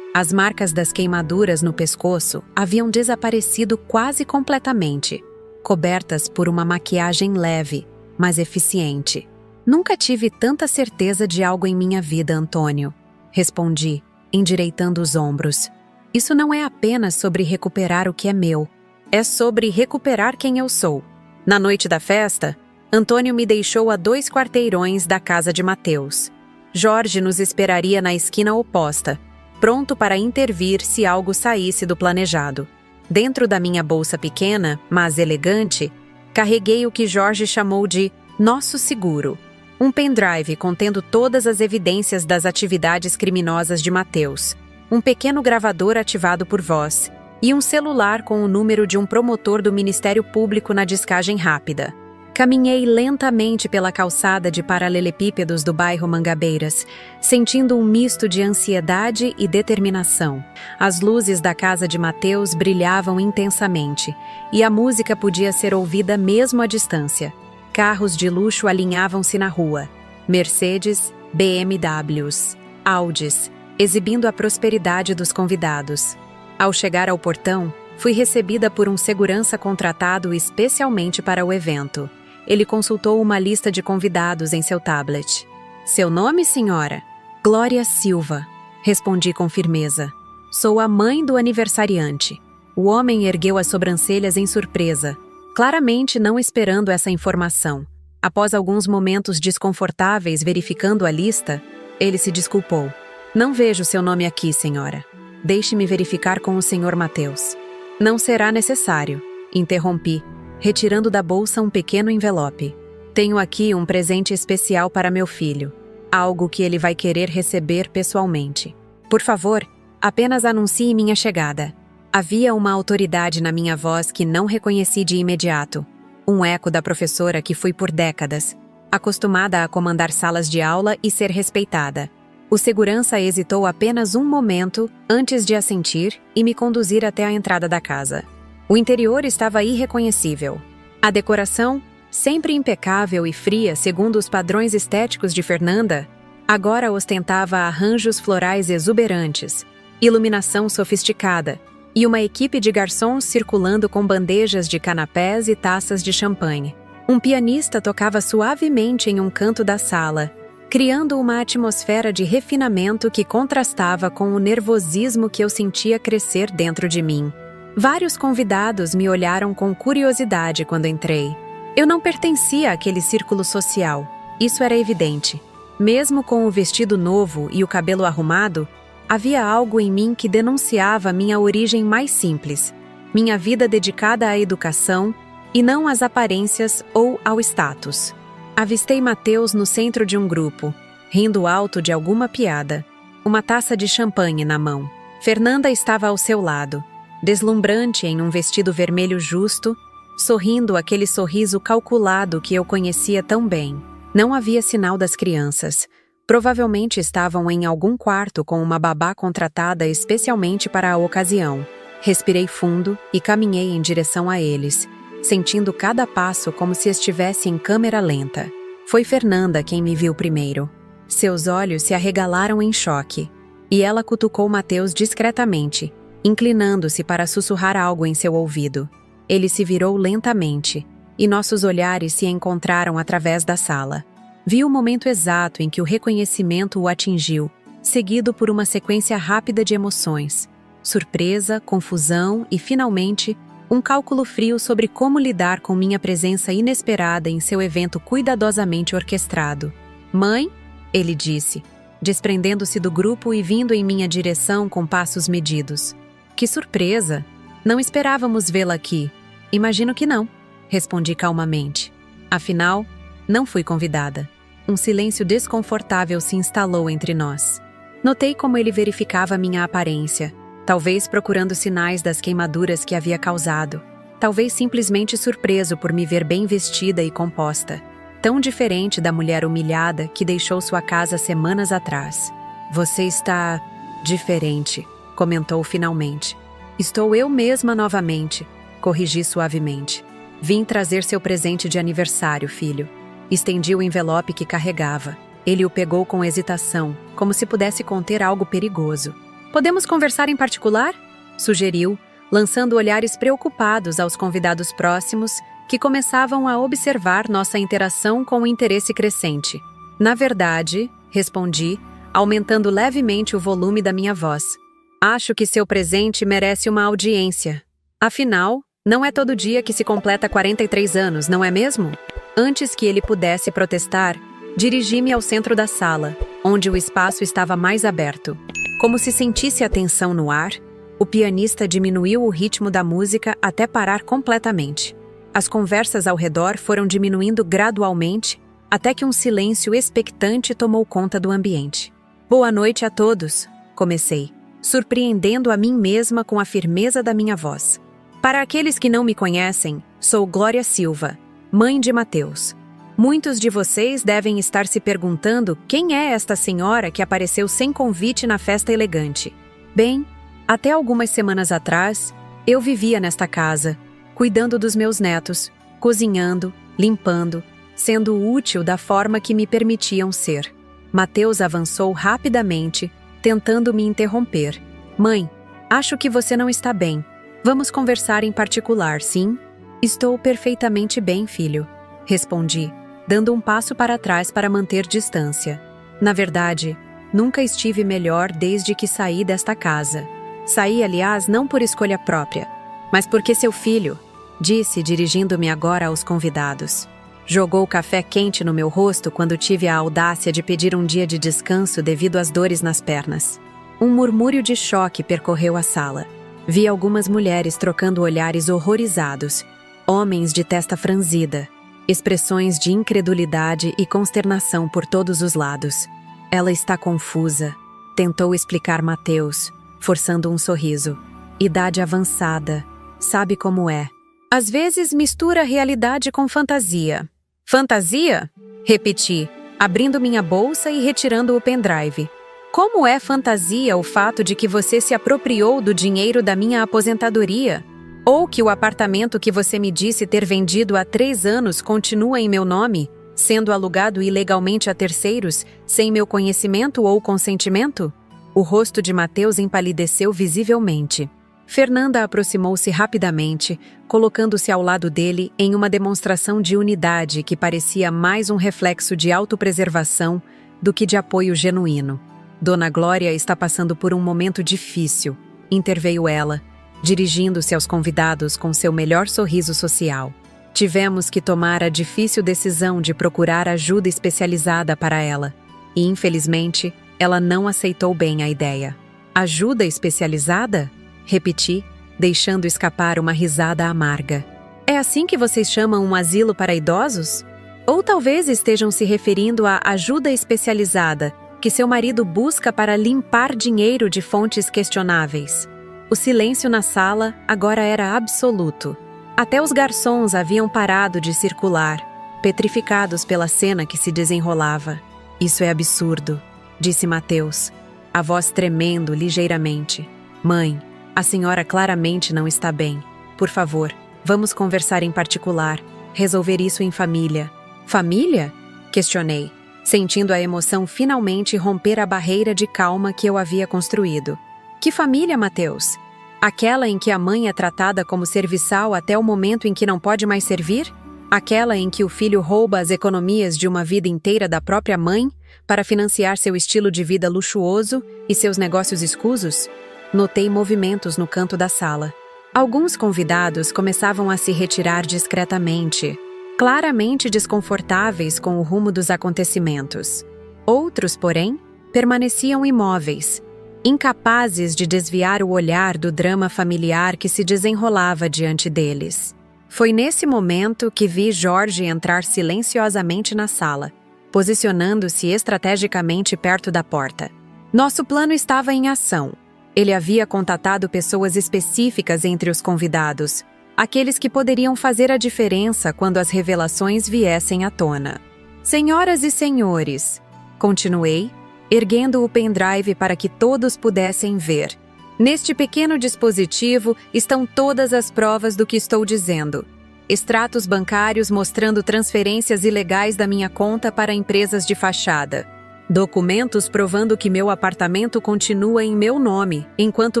As marcas das queimaduras no pescoço haviam desaparecido quase completamente, cobertas por uma maquiagem leve, mas eficiente. Nunca tive tanta certeza de algo em minha vida, Antônio, respondi, endireitando os ombros. Isso não é apenas sobre recuperar o que é meu, é sobre recuperar quem eu sou. Na noite da festa, Antônio me deixou a 2 quarteirões da casa de Mateus. Jorge nos esperaria na esquina oposta, pronto para intervir se algo saísse do planejado. Dentro da minha bolsa pequena, mas elegante, carreguei o que Jorge chamou de nosso seguro, um pendrive contendo todas as evidências das atividades criminosas de Mateus, um pequeno gravador ativado por voz e um celular com o número de um promotor do Ministério Público na descagem rápida. Caminhei lentamente pela calçada de paralelepípedos do bairro Mangabeiras, sentindo um misto de ansiedade e determinação. As luzes da casa de Mateus brilhavam intensamente, e a música podia ser ouvida mesmo à distância. Carros de luxo alinhavam-se na rua. Mercedes, BMWs, Audis, exibindo a prosperidade dos convidados. Ao chegar ao portão, fui recebida por um segurança contratado especialmente para o evento. Ele consultou uma lista de convidados em seu tablet. Seu nome, senhora? Glória Silva, respondi com firmeza. Sou a mãe do aniversariante. O homem ergueu as sobrancelhas em surpresa, claramente não esperando essa informação. Após alguns momentos desconfortáveis verificando a lista, ele se desculpou. Não vejo seu nome aqui, senhora. Deixe-me verificar com o senhor Mateus. Não será necessário, interrompi, retirando da bolsa um pequeno envelope. Tenho aqui um presente especial para meu filho, algo que ele vai querer receber pessoalmente. Por favor, apenas anuncie minha chegada. Havia uma autoridade na minha voz que não reconheci de imediato. Um eco da professora que fui por décadas, acostumada a comandar salas de aula e ser respeitada. O segurança hesitou apenas um momento antes de assentir e me conduzir até a entrada da casa. O interior estava irreconhecível. A decoração, sempre impecável e fria segundo os padrões estéticos de Fernanda, agora ostentava arranjos florais exuberantes, iluminação sofisticada e uma equipe de garçons circulando com bandejas de canapés e taças de champanhe. Um pianista tocava suavemente em um canto da sala, criando uma atmosfera de refinamento que contrastava com o nervosismo que eu sentia crescer dentro de mim. Vários convidados me olharam com curiosidade quando entrei. Eu não pertencia àquele círculo social, isso era evidente. Mesmo com o vestido novo e o cabelo arrumado, havia algo em mim que denunciava minha origem mais simples, minha vida dedicada à educação e não às aparências ou ao status. Avistei Mateus no centro de um grupo, rindo alto de alguma piada, uma taça de champanhe na mão. Fernanda estava ao seu lado, deslumbrante em um vestido vermelho justo, sorrindo aquele sorriso calculado que eu conhecia tão bem. Não havia sinal das crianças. Provavelmente estavam em algum quarto com uma babá contratada especialmente para a ocasião. Respirei fundo e caminhei em direção a eles, sentindo cada passo como se estivesse em câmera lenta. Foi Fernanda quem me viu primeiro. Seus olhos se arregalaram em choque, e ela cutucou Mateus discretamente, inclinando-se para sussurrar algo em seu ouvido. Ele se virou lentamente, e nossos olhares se encontraram através da sala. Vi o momento exato em que o reconhecimento o atingiu, seguido por uma sequência rápida de emoções. Surpresa, confusão e, finalmente, um cálculo frio sobre como lidar com minha presença inesperada em seu evento cuidadosamente orquestrado. "Mãe?", ele disse, desprendendo-se do grupo e vindo em minha direção com passos medidos. "Que surpresa! Não esperávamos vê-la aqui." "Imagino que não", respondi calmamente. Afinal, não fui convidada. Um silêncio desconfortável se instalou entre nós. Notei como ele verificava minha aparência, talvez procurando sinais das queimaduras que havia causado, talvez simplesmente surpreso por me ver bem vestida e composta, tão diferente da mulher humilhada que deixou sua casa semanas atrás. "Você está diferente", comentou finalmente. "Estou eu mesma novamente", corrigi suavemente. "Vim trazer seu presente de aniversário, filho." Estendi o envelope que carregava. Ele o pegou com hesitação, como se pudesse conter algo perigoso. "Podemos conversar em particular?", sugeriu, lançando olhares preocupados aos convidados próximos, que começavam a observar nossa interação com interesse crescente. "Na verdade", respondi, aumentando levemente o volume da minha voz, "acho que seu presente merece uma audiência. Afinal, não é todo dia que se completa 43 anos, não é mesmo?" Antes que ele pudesse protestar, dirigi-me ao centro da sala, onde o espaço estava mais aberto. Como se sentisse a tensão no ar, o pianista diminuiu o ritmo da música até parar completamente. As conversas ao redor foram diminuindo gradualmente, até que um silêncio expectante tomou conta do ambiente. "Boa noite a todos", comecei, surpreendendo a mim mesma com a firmeza da minha voz. "Para aqueles que não me conhecem, sou Glória Silva, mãe de Mateus. Muitos de vocês devem estar se perguntando quem é esta senhora que apareceu sem convite na festa elegante. Bem, até algumas semanas atrás, eu vivia nesta casa, cuidando dos meus netos, cozinhando, limpando, sendo útil da forma que me permitiam ser." Mateus avançou rapidamente, tentando me interromper. "Mãe, acho que você não está bem. Vamos conversar em particular, sim?" "Estou perfeitamente bem, filho", respondi, dando um passo para trás para manter distância. Na verdade, nunca estive melhor desde que saí desta casa. Saí, aliás, não por escolha própria, mas porque seu filho, disse, dirigindo-me agora aos convidados. Jogou café quente no meu rosto quando tive a audácia de pedir um dia de descanso devido às dores nas pernas. Um murmúrio de choque percorreu a sala. Vi algumas mulheres trocando olhares horrorizados, homens de testa franzida, expressões de incredulidade e consternação por todos os lados. "Ela está confusa", tentou explicar Mateus, forçando um sorriso. "Idade avançada, sabe como é. Às vezes mistura realidade com fantasia." "Fantasia?", repeti, abrindo minha bolsa e retirando o pendrive. "Como é fantasia o fato de que você se apropriou do dinheiro da minha aposentadoria? Ou que o apartamento que você me disse ter vendido há 3 anos continua em meu nome, sendo alugado ilegalmente a terceiros, sem meu conhecimento ou consentimento?" O rosto de Mateus empalideceu visivelmente. Fernanda aproximou-se rapidamente, colocando-se ao lado dele em uma demonstração de unidade que parecia mais um reflexo de autopreservação do que de apoio genuíno. "Dona Glória está passando por um momento difícil", interveio ela, dirigindo-se aos convidados com seu melhor sorriso social. "Tivemos que tomar a difícil decisão de procurar ajuda especializada para ela, e infelizmente, ela não aceitou bem a ideia." "Ajuda especializada?", repeti, deixando escapar uma risada amarga. "É assim que vocês chamam um asilo para idosos? Ou talvez estejam se referindo à ajuda especializada que seu marido busca para limpar dinheiro de fontes questionáveis." O silêncio na sala agora era absoluto. Até os garçons haviam parado de circular, petrificados pela cena que se desenrolava. "Isso é absurdo", disse Mateus, a voz tremendo ligeiramente. "Mãe, a senhora claramente não está bem. Por favor, vamos conversar em particular, resolver isso em família." "Família?", questionei, sentindo a emoção finalmente romper a barreira de calma que eu havia construído. "Que família, Mateus? Aquela em que a mãe é tratada como serviçal até o momento em que não pode mais servir? Aquela em que o filho rouba as economias de uma vida inteira da própria mãe para financiar seu estilo de vida luxuoso e seus negócios escusos? Notei movimentos no canto da sala. Alguns convidados começavam a se retirar discretamente, claramente desconfortáveis com o rumo dos acontecimentos. Outros, porém, permaneciam imóveis, incapazes de desviar o olhar do drama familiar que se desenrolava diante deles. Foi nesse momento que vi Jorge entrar silenciosamente na sala, posicionando-se estrategicamente perto da porta. Nosso plano estava em ação. Ele havia contatado pessoas específicas entre os convidados, aqueles que poderiam fazer a diferença quando as revelações viessem à tona. Senhoras e senhores, continuei, erguendo o pendrive para que todos pudessem ver. Neste pequeno dispositivo estão todas as provas do que estou dizendo. Extratos bancários mostrando transferências ilegais da minha conta para empresas de fachada. Documentos provando que meu apartamento continua em meu nome, enquanto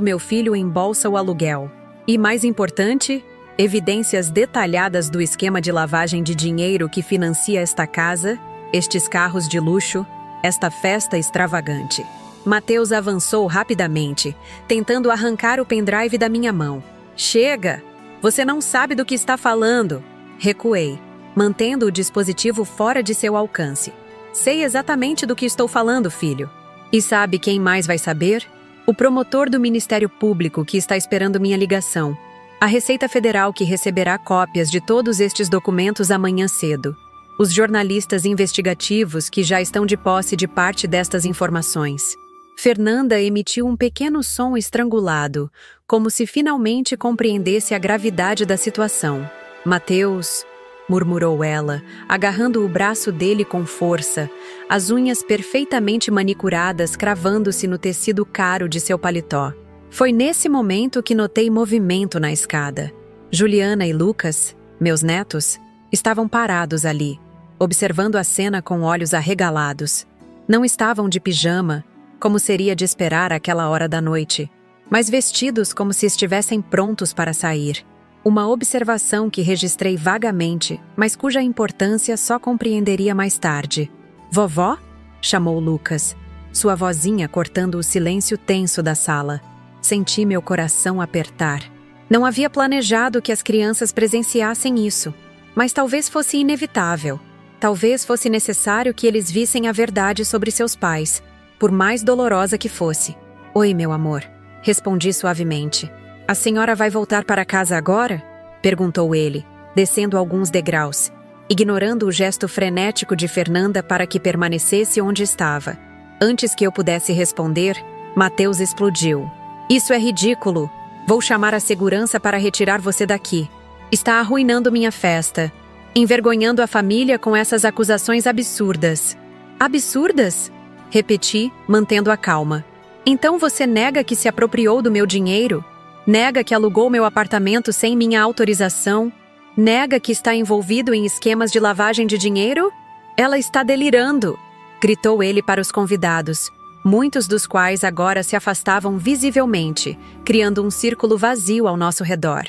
meu filho embolsa o aluguel. E mais importante, evidências detalhadas do esquema de lavagem de dinheiro que financia esta casa, estes carros de luxo, esta festa extravagante. Mateus avançou rapidamente, tentando arrancar o pendrive da minha mão. Chega! Você não sabe do que está falando! Recuei, mantendo o dispositivo fora de seu alcance. Sei exatamente do que estou falando, filho. E sabe quem mais vai saber? O promotor do Ministério Público que está esperando minha ligação. A Receita Federal que receberá cópias de todos estes documentos amanhã cedo. Os jornalistas investigativos que já estão de posse de parte destas informações. Fernanda emitiu um pequeno som estrangulado, como se finalmente compreendesse a gravidade da situação. Mateus, murmurou ela, agarrando o braço dele com força, as unhas perfeitamente manicuradas cravando-se no tecido caro de seu paletó. Foi nesse momento que notei movimento na escada. Juliana e Lucas, meus netos, estavam parados ali, observando a cena com olhos arregalados. Não estavam de pijama, como seria de esperar àquela hora da noite, mas vestidos como se estivessem prontos para sair. Uma observação que registrei vagamente, mas cuja importância só compreenderia mais tarde. Vovó? Chamou Lucas, sua vozinha cortando o silêncio tenso da sala. Senti meu coração apertar. Não havia planejado que as crianças presenciassem isso, mas talvez fosse inevitável. Talvez fosse necessário que eles vissem a verdade sobre seus pais, por mais dolorosa que fosse. Oi, meu amor, respondi suavemente. A senhora vai voltar para casa agora? Perguntou ele, descendo alguns degraus, ignorando o gesto frenético de Fernanda para que permanecesse onde estava. Antes que eu pudesse responder, Mateus explodiu. Isso é ridículo. Vou chamar a segurança para retirar você daqui. Está arruinando minha festa, envergonhando a família com essas acusações absurdas. Absurdas? Repeti, mantendo a calma. Então você nega que se apropriou do meu dinheiro? Nega que alugou meu apartamento sem minha autorização? Nega que está envolvido em esquemas de lavagem de dinheiro? Ela está delirando! Gritou ele para os convidados, muitos dos quais agora se afastavam visivelmente, criando um círculo vazio ao nosso redor.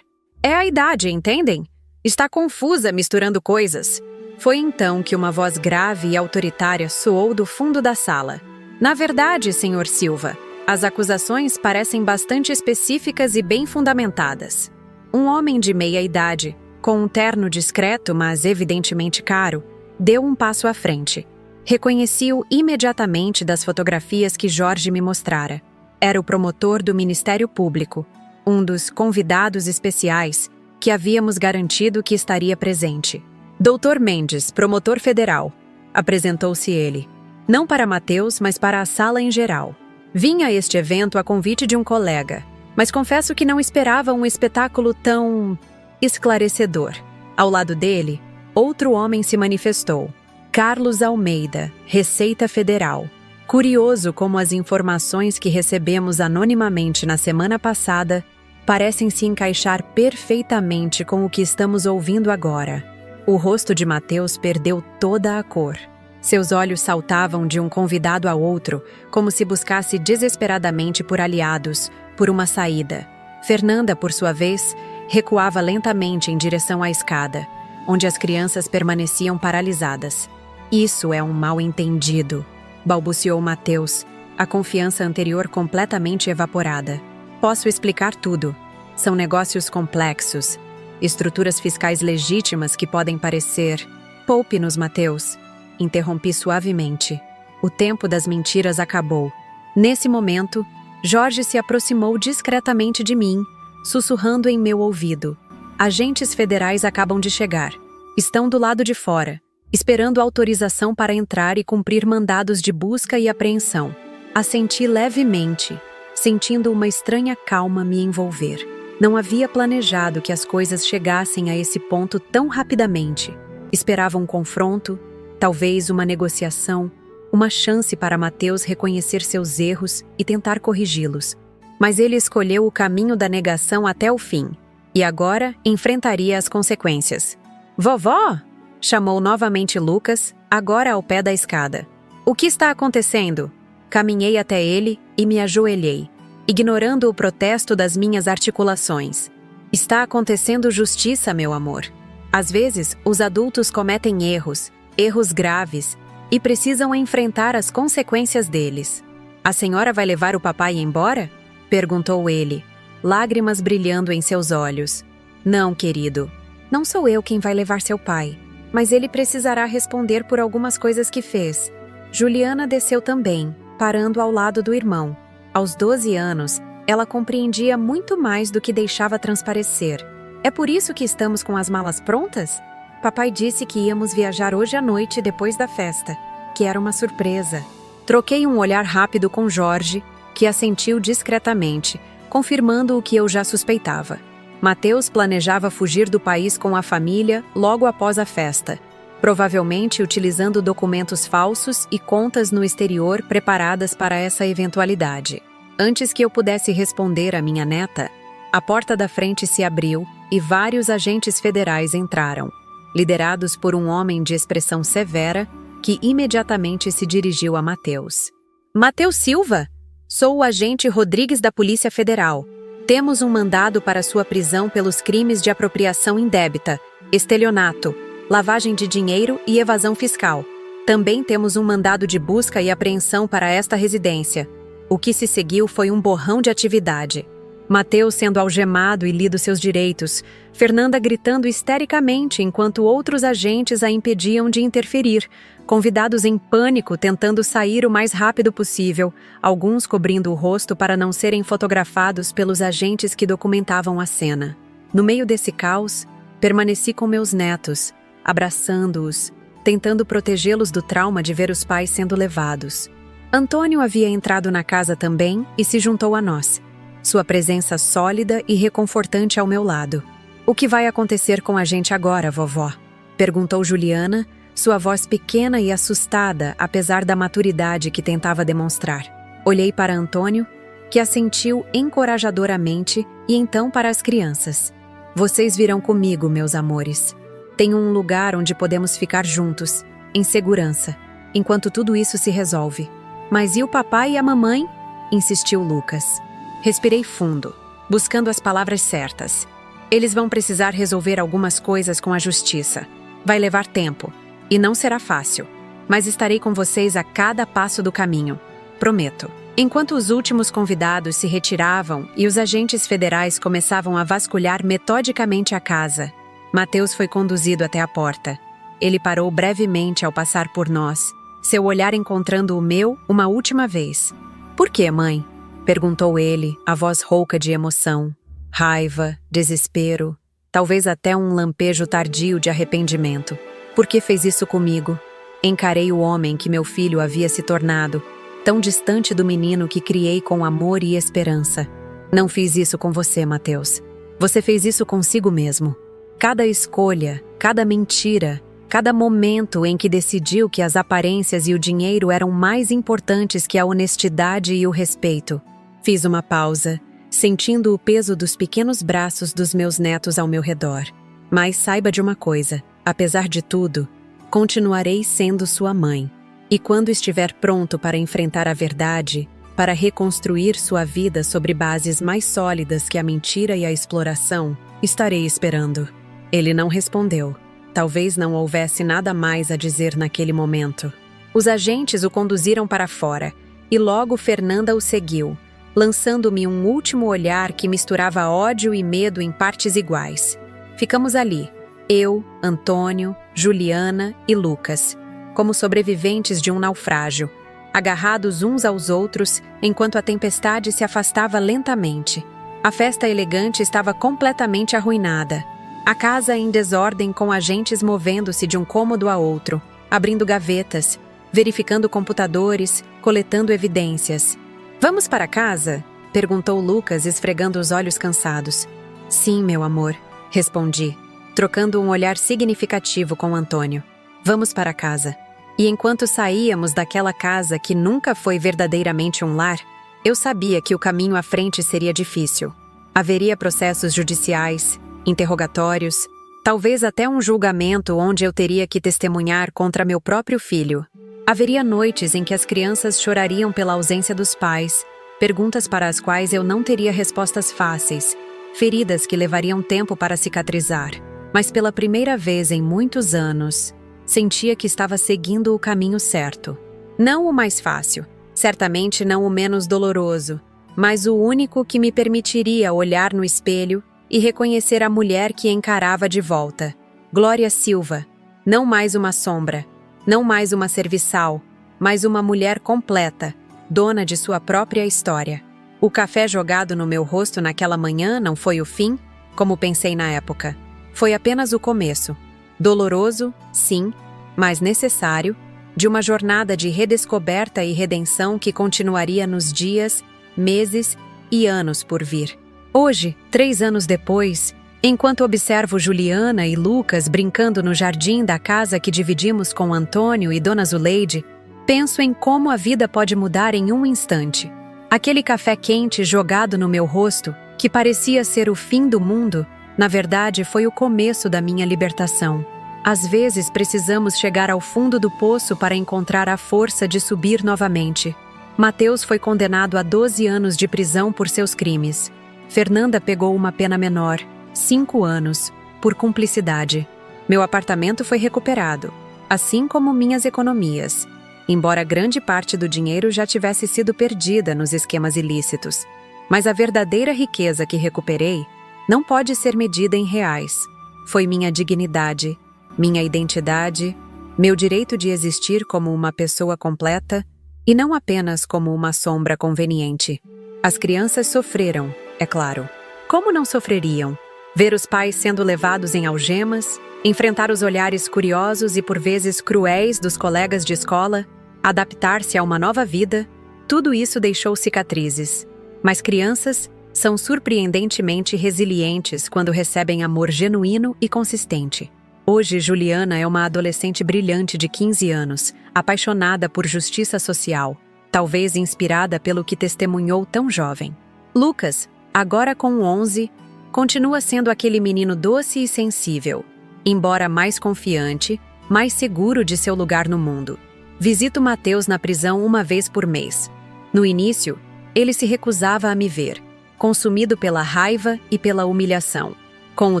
É a idade, entendem? Está confusa misturando coisas. Foi então que uma voz grave e autoritária soou do fundo da sala. Na verdade, Sr. Silva, as acusações parecem bastante específicas e bem fundamentadas. Um homem de meia idade, com um terno discreto, mas evidentemente caro, deu um passo à frente. Reconheci-o imediatamente das fotografias que Jorge me mostrara. Era o promotor do Ministério Público, um dos convidados especiais que havíamos garantido que estaria presente. Dr. Mendes, promotor federal, apresentou-se ele. Não para Mateus, mas para a sala em geral. Vim a este evento a convite de um colega, mas confesso que não esperava um espetáculo tão esclarecedor. Ao lado dele, outro homem se manifestou. Carlos Almeida, Receita Federal. Curioso como as informações que recebemos anonimamente na semana passada parecem se encaixar perfeitamente com o que estamos ouvindo agora. O rosto de Mateus perdeu toda a cor. Seus olhos saltavam de um convidado a outro, como se buscasse desesperadamente por aliados, por uma saída. Fernanda, por sua vez, recuava lentamente em direção à escada, onde as crianças permaneciam paralisadas. Isso é um mal-entendido, balbuciou Mateus, a confiança anterior completamente evaporada. Posso explicar tudo. São negócios complexos, estruturas fiscais legítimas que podem parecer... Poupe-nos, Mateus. Interrompi suavemente. O tempo das mentiras acabou. Nesse momento, Jorge se aproximou discretamente de mim, sussurrando em meu ouvido. Agentes federais acabam de chegar. Estão do lado de fora, esperando autorização para entrar e cumprir mandados de busca e apreensão. Assenti levemente, sentindo uma estranha calma me envolver. Não havia planejado que as coisas chegassem a esse ponto tão rapidamente. Esperava um confronto, talvez uma negociação, uma chance para Mateus reconhecer seus erros e tentar corrigi-los. Mas ele escolheu o caminho da negação até o fim, e agora enfrentaria as consequências. "Vovó!" chamou novamente Lucas, agora ao pé da escada. "O que está acontecendo?" Caminhei até ele e me ajoelhei, ignorando o protesto das minhas articulações. "Está acontecendo justiça, meu amor. Às vezes, os adultos cometem erros graves, e precisam enfrentar as consequências deles. A senhora vai levar o papai embora?" perguntou ele, lágrimas brilhando em seus olhos. "Não, querido. Não sou eu quem vai levar seu pai, mas ele precisará responder por algumas coisas que fez." Juliana desceu também, parando ao lado do irmão. Aos 12 anos, ela compreendia muito mais do que deixava transparecer. "É por isso que estamos com as malas prontas?" Papai disse que íamos viajar hoje à noite depois da festa, que era uma surpresa. Troquei um olhar rápido com Jorge, que assentiu discretamente, confirmando o que eu já suspeitava. Mateus planejava fugir do país com a família logo após a festa, provavelmente utilizando documentos falsos e contas no exterior preparadas para essa eventualidade. Antes que eu pudesse responder à minha neta, a porta da frente se abriu e vários agentes federais entraram, liderados por um homem de expressão severa que imediatamente se dirigiu a Mateus. "Mateus Silva? Sou o agente Rodrigues da Polícia Federal. Temos um mandado para sua prisão pelos crimes de apropriação indébita, estelionato, lavagem de dinheiro e evasão fiscal. Também temos um mandado de busca e apreensão para esta residência." O que se seguiu foi um borrão de atividade. Mateus sendo algemado e lido seus direitos, Fernanda gritando histericamente enquanto outros agentes a impediam de interferir, convidados em pânico tentando sair o mais rápido possível, alguns cobrindo o rosto para não serem fotografados pelos agentes que documentavam a cena. No meio desse caos, permaneci com meus netos, abraçando-os, tentando protegê-los do trauma de ver os pais sendo levados. Antônio havia entrado na casa também e se juntou a nós. Sua presença sólida e reconfortante ao meu lado. "O que vai acontecer com a gente agora, vovó?" perguntou Juliana, sua voz pequena e assustada, apesar da maturidade que tentava demonstrar. Olhei para Antônio, que assentiu encorajadoramente, e então para as crianças. "Vocês virão comigo, meus amores. Tenho um lugar onde podemos ficar juntos, em segurança, enquanto tudo isso se resolve." "Mas e o papai e a mamãe?" insistiu Lucas. Respirei fundo, buscando as palavras certas. "Eles vão precisar resolver algumas coisas com a justiça. Vai levar tempo, e não será fácil. Mas estarei com vocês a cada passo do caminho. Prometo." Enquanto os últimos convidados se retiravam e os agentes federais começavam a vasculhar metodicamente a casa, Mateus foi conduzido até a porta. Ele parou brevemente ao passar por nós, seu olhar encontrando o meu uma última vez. "Por quê, mãe?" perguntou ele, a voz rouca de emoção. Raiva, desespero, talvez até um lampejo tardio de arrependimento. "Por que fez isso comigo?" Encarei o homem que meu filho havia se tornado, tão distante do menino que criei com amor e esperança. "Não fiz isso com você, Mateus. Você fez isso consigo mesmo. Cada escolha, cada mentira, cada momento em que decidiu que as aparências e o dinheiro eram mais importantes que a honestidade e o respeito." Fiz uma pausa, sentindo o peso dos pequenos braços dos meus netos ao meu redor. "Mas saiba de uma coisa, apesar de tudo, continuarei sendo sua mãe. E quando estiver pronto para enfrentar a verdade, para reconstruir sua vida sobre bases mais sólidas que a mentira e a exploração, estarei esperando." Ele não respondeu, Talvez não houvesse nada mais a dizer naquele momento. Os agentes o conduziram para fora, e logo Fernanda o seguiu, lançando-me um último olhar que misturava ódio e medo em partes iguais. Ficamos ali, eu, Antônio, Juliana e Lucas, como sobreviventes de um naufrágio, agarrados uns aos outros enquanto a tempestade se afastava lentamente. A festa elegante estava completamente arruinada. A casa em desordem, com agentes movendo-se de um cômodo a outro, abrindo gavetas, verificando computadores, coletando evidências. "Vamos para casa?" perguntou Lucas, esfregando os olhos cansados. "Sim, meu amor", respondi, trocando um olhar significativo com Antônio. "Vamos para casa." E enquanto saíamos daquela casa que nunca foi verdadeiramente um lar, eu sabia que o caminho à frente seria difícil. Haveria processos judiciais, interrogatórios, talvez até um julgamento onde eu teria que testemunhar contra meu próprio filho. Haveria noites em que as crianças chorariam pela ausência dos pais, perguntas para as quais eu não teria respostas fáceis, feridas que levariam tempo para cicatrizar. Mas pela primeira vez em muitos anos, sentia que estava seguindo o caminho certo. Não o mais fácil, certamente não o menos doloroso, mas o único que me permitiria olhar no espelho e reconhecer a mulher que encarava de volta. Glória Silva, não mais uma sombra, não mais uma serviçal, mas uma mulher completa, dona de sua própria história. O café jogado no meu rosto naquela manhã não foi o fim, como pensei na época. Foi apenas o começo. Doloroso, sim, mas necessário, de uma jornada de redescoberta e redenção que continuaria nos dias, meses e anos por vir. Hoje, 3 anos depois, enquanto observo Juliana e Lucas brincando no jardim da casa que dividimos com Antônio e Dona Zuleide, penso em como a vida pode mudar em um instante. Aquele café quente jogado no meu rosto, que parecia ser o fim do mundo, na verdade foi o começo da minha libertação. Às vezes precisamos chegar ao fundo do poço para encontrar a força de subir novamente. Mateus foi condenado a 12 anos de prisão por seus crimes. Fernanda pegou uma pena menor, 5 anos, por cumplicidade. Meu apartamento foi recuperado, assim como minhas economias, embora grande parte do dinheiro já tivesse sido perdida nos esquemas ilícitos. Mas a verdadeira riqueza que recuperei não pode ser medida em reais. Foi minha dignidade, minha identidade, meu direito de existir como uma pessoa completa e não apenas como uma sombra conveniente. As crianças sofreram, é claro. Como não sofreriam? Ver os pais sendo levados em algemas, enfrentar os olhares curiosos e por vezes cruéis dos colegas de escola, adaptar-se a uma nova vida, tudo isso deixou cicatrizes. Mas crianças são surpreendentemente resilientes quando recebem amor genuíno e consistente. Hoje, Juliana é uma adolescente brilhante de 15 anos, apaixonada por justiça social, talvez inspirada pelo que testemunhou tão jovem. Lucas, agora com 11, continua sendo aquele menino doce e sensível, embora mais confiante, mais seguro de seu lugar no mundo. Visito Mateus na prisão uma vez por mês. No início, ele se recusava a me ver, consumido pela raiva e pela humilhação. Com o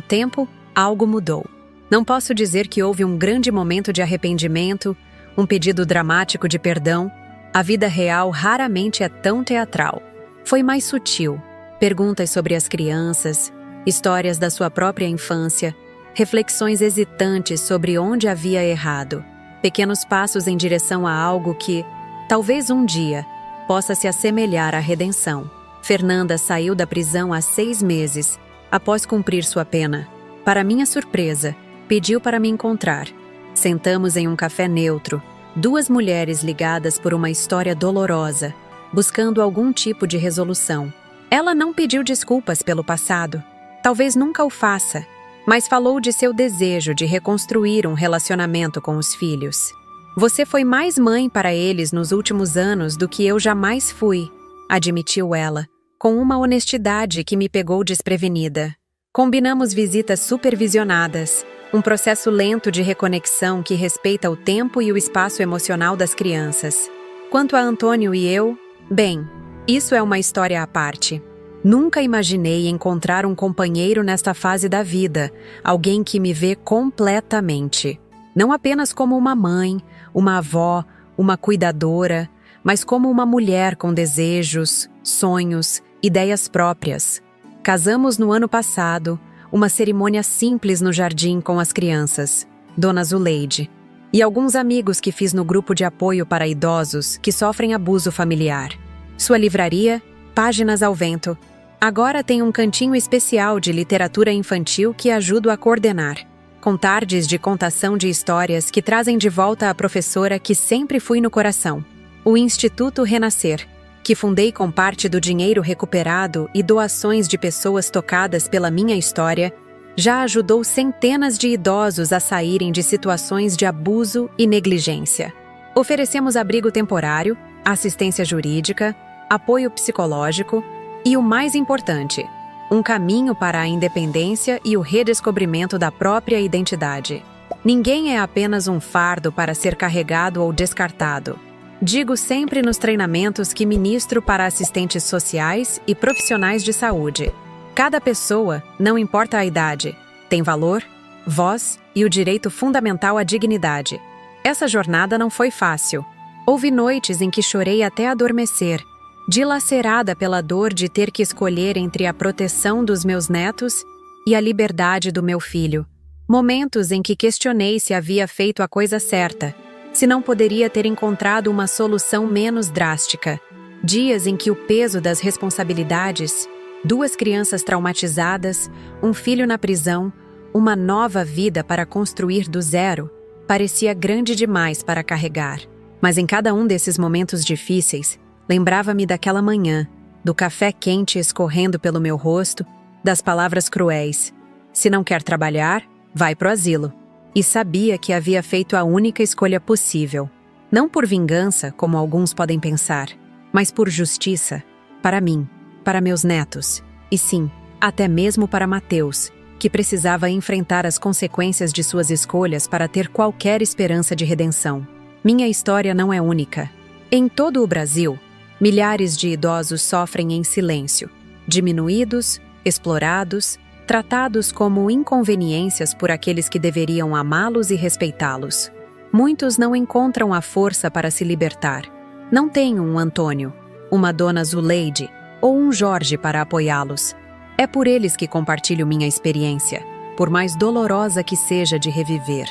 tempo, algo mudou. Não posso dizer que houve um grande momento de arrependimento, um pedido dramático de perdão. A vida real raramente é tão teatral. Foi mais sutil. Perguntas sobre as crianças, histórias da sua própria infância, reflexões hesitantes sobre onde havia errado, pequenos passos em direção a algo que, talvez um dia, possa se assemelhar à redenção. Fernanda saiu da prisão há 6 meses, após cumprir sua pena. Para minha surpresa, pediu para me encontrar. Sentamos em um café neutro, 2 mulheres ligadas por uma história dolorosa, buscando algum tipo de resolução. Ela não pediu desculpas pelo passado, talvez nunca o faça, mas falou de seu desejo de reconstruir um relacionamento com os filhos. "Você foi mais mãe para eles nos últimos anos do que eu jamais fui", admitiu ela, com uma honestidade que me pegou desprevenida. Combinamos visitas supervisionadas, um processo lento de reconexão que respeita o tempo e o espaço emocional das crianças. Quanto a Antônio e eu, bem, isso é uma história à parte. Nunca imaginei encontrar um companheiro nesta fase da vida, alguém que me vê completamente. Não apenas como uma mãe, uma avó, uma cuidadora, mas como uma mulher com desejos, sonhos, ideias próprias. Casamos no ano passado, uma cerimônia simples no jardim com as crianças, Dona Zuleide, e alguns amigos que fiz no grupo de apoio para idosos que sofrem abuso familiar. Sua livraria, Páginas ao Vento, agora tem um cantinho especial de literatura infantil que ajudo a coordenar, com tardes de contação de histórias que trazem de volta a professora que sempre fui no coração, o Instituto Renascer, que fundei com parte do dinheiro recuperado e doações de pessoas tocadas pela minha história, já ajudou centenas de idosos a saírem de situações de abuso e negligência. Oferecemos abrigo temporário, assistência jurídica, apoio psicológico e, o mais importante, um caminho para a independência e o redescobrimento da própria identidade. Ninguém é apenas um fardo para ser carregado ou descartado. Digo sempre nos treinamentos que ministro para assistentes sociais e profissionais de saúde. Cada pessoa, não importa a idade, tem valor, voz e o direito fundamental à dignidade. Essa jornada não foi fácil. Houve noites em que chorei até adormecer, dilacerada pela dor de ter que escolher entre a proteção dos meus netos e a liberdade do meu filho. Momentos em que questionei se havia feito a coisa certa, se não poderia ter encontrado uma solução menos drástica. Dias em que o peso das responsabilidades, 2 crianças traumatizadas, um filho na prisão, uma nova vida para construir do zero, parecia grande demais para carregar. Mas em cada um desses momentos difíceis, lembrava-me daquela manhã, do café quente escorrendo pelo meu rosto, das palavras cruéis: se não quer trabalhar, vai pro asilo. E sabia que havia feito a única escolha possível. Não por vingança, como alguns podem pensar, mas por justiça, para mim, para meus netos, e sim, até mesmo para Mateus, que precisava enfrentar as consequências de suas escolhas para ter qualquer esperança de redenção. Minha história não é única. Em todo o Brasil, milhares de idosos sofrem em silêncio, diminuídos, explorados, tratados como inconveniências por aqueles que deveriam amá-los e respeitá-los. Muitos não encontram a força para se libertar. Não têm um Antônio, uma Dona Zuleide ou um Jorge para apoiá-los. É por eles que compartilho minha experiência, por mais dolorosa que seja de reviver.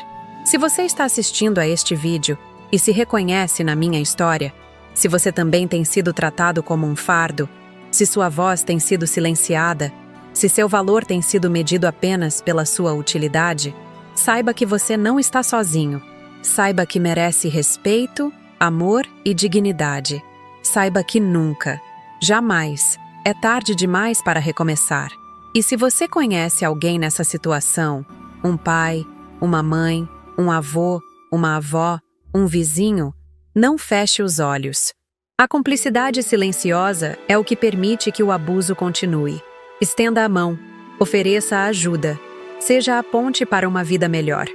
Se você está assistindo a este vídeo e se reconhece na minha história, se você também tem sido tratado como um fardo, se sua voz tem sido silenciada, se seu valor tem sido medido apenas pela sua utilidade, saiba que você não está sozinho. Saiba que merece respeito, amor e dignidade. Saiba que nunca, jamais, é tarde demais para recomeçar. E se você conhece alguém nessa situação, um pai, uma mãe, um avô, uma avó, um vizinho, não feche os olhos. A cumplicidade silenciosa é o que permite que o abuso continue. Estenda a mão, ofereça a ajuda, seja a ponte para uma vida melhor.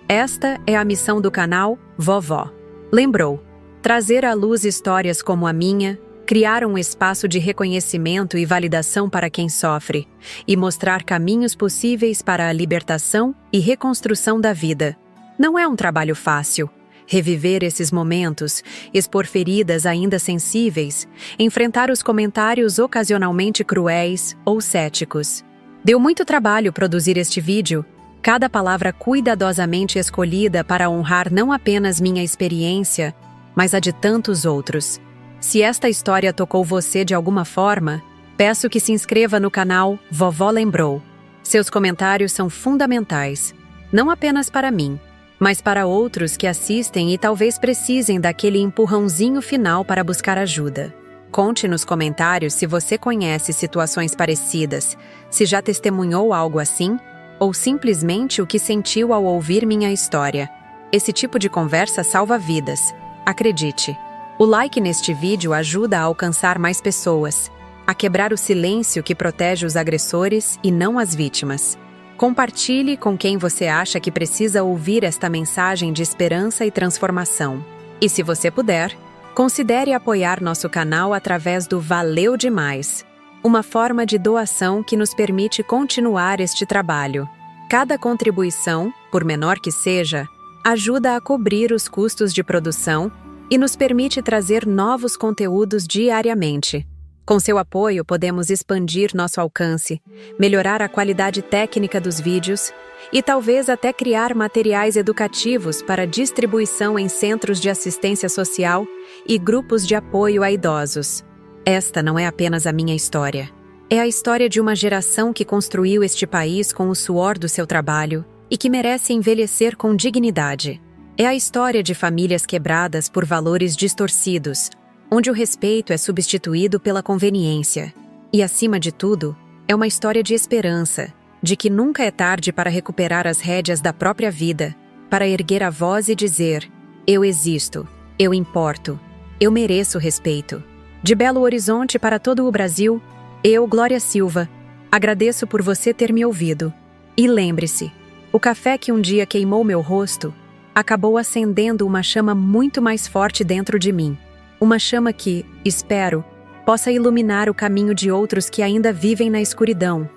Esta é a missão do canal Vovó. Lembrou, trazer à luz histórias como a minha, criar um espaço de reconhecimento e validação para quem sofre, e mostrar caminhos possíveis para a libertação e reconstrução da vida. Não é um trabalho fácil. Reviver esses momentos, expor feridas ainda sensíveis, enfrentar os comentários ocasionalmente cruéis ou céticos. Deu muito trabalho produzir este vídeo, cada palavra cuidadosamente escolhida para honrar não apenas minha experiência, mas a de tantos outros. Se esta história tocou você de alguma forma, peço que se inscreva no canal Vovó Lembrou. Seus comentários são fundamentais, não apenas para mim, mas para outros que assistem e talvez precisem daquele empurrãozinho final para buscar ajuda. Conte nos comentários se você conhece situações parecidas, se já testemunhou algo assim, ou simplesmente o que sentiu ao ouvir minha história. Esse tipo de conversa salva vidas. Acredite. O like neste vídeo ajuda a alcançar mais pessoas, a quebrar o silêncio que protege os agressores e não as vítimas. Compartilhe com quem você acha que precisa ouvir esta mensagem de esperança e transformação. E se você puder, considere apoiar nosso canal através do Valeu Demais. uma forma de doação que nos permite continuar este trabalho. Cada contribuição, por menor que seja, ajuda a cobrir os custos de produção e nos permite trazer novos conteúdos diariamente. Com seu apoio, podemos expandir nosso alcance, melhorar a qualidade técnica dos vídeos e talvez até criar materiais educativos para distribuição em centros de assistência social e grupos de apoio a idosos. Esta não é apenas a minha história. É a história de uma geração que construiu este país com o suor do seu trabalho e que merece envelhecer com dignidade. É a história de famílias quebradas por valores distorcidos, onde o respeito é substituído pela conveniência. E, acima de tudo, é uma história de esperança, de que nunca é tarde para recuperar as rédeas da própria vida, para erguer a voz e dizer: eu existo, eu importo, eu mereço respeito. De Belo Horizonte para todo o Brasil, eu, Glória Silva, agradeço por você ter me ouvido. E lembre-se, o café que um dia queimou meu rosto acabou acendendo uma chama muito mais forte dentro de mim. Uma chama que, espero, possa iluminar o caminho de outros que ainda vivem na escuridão.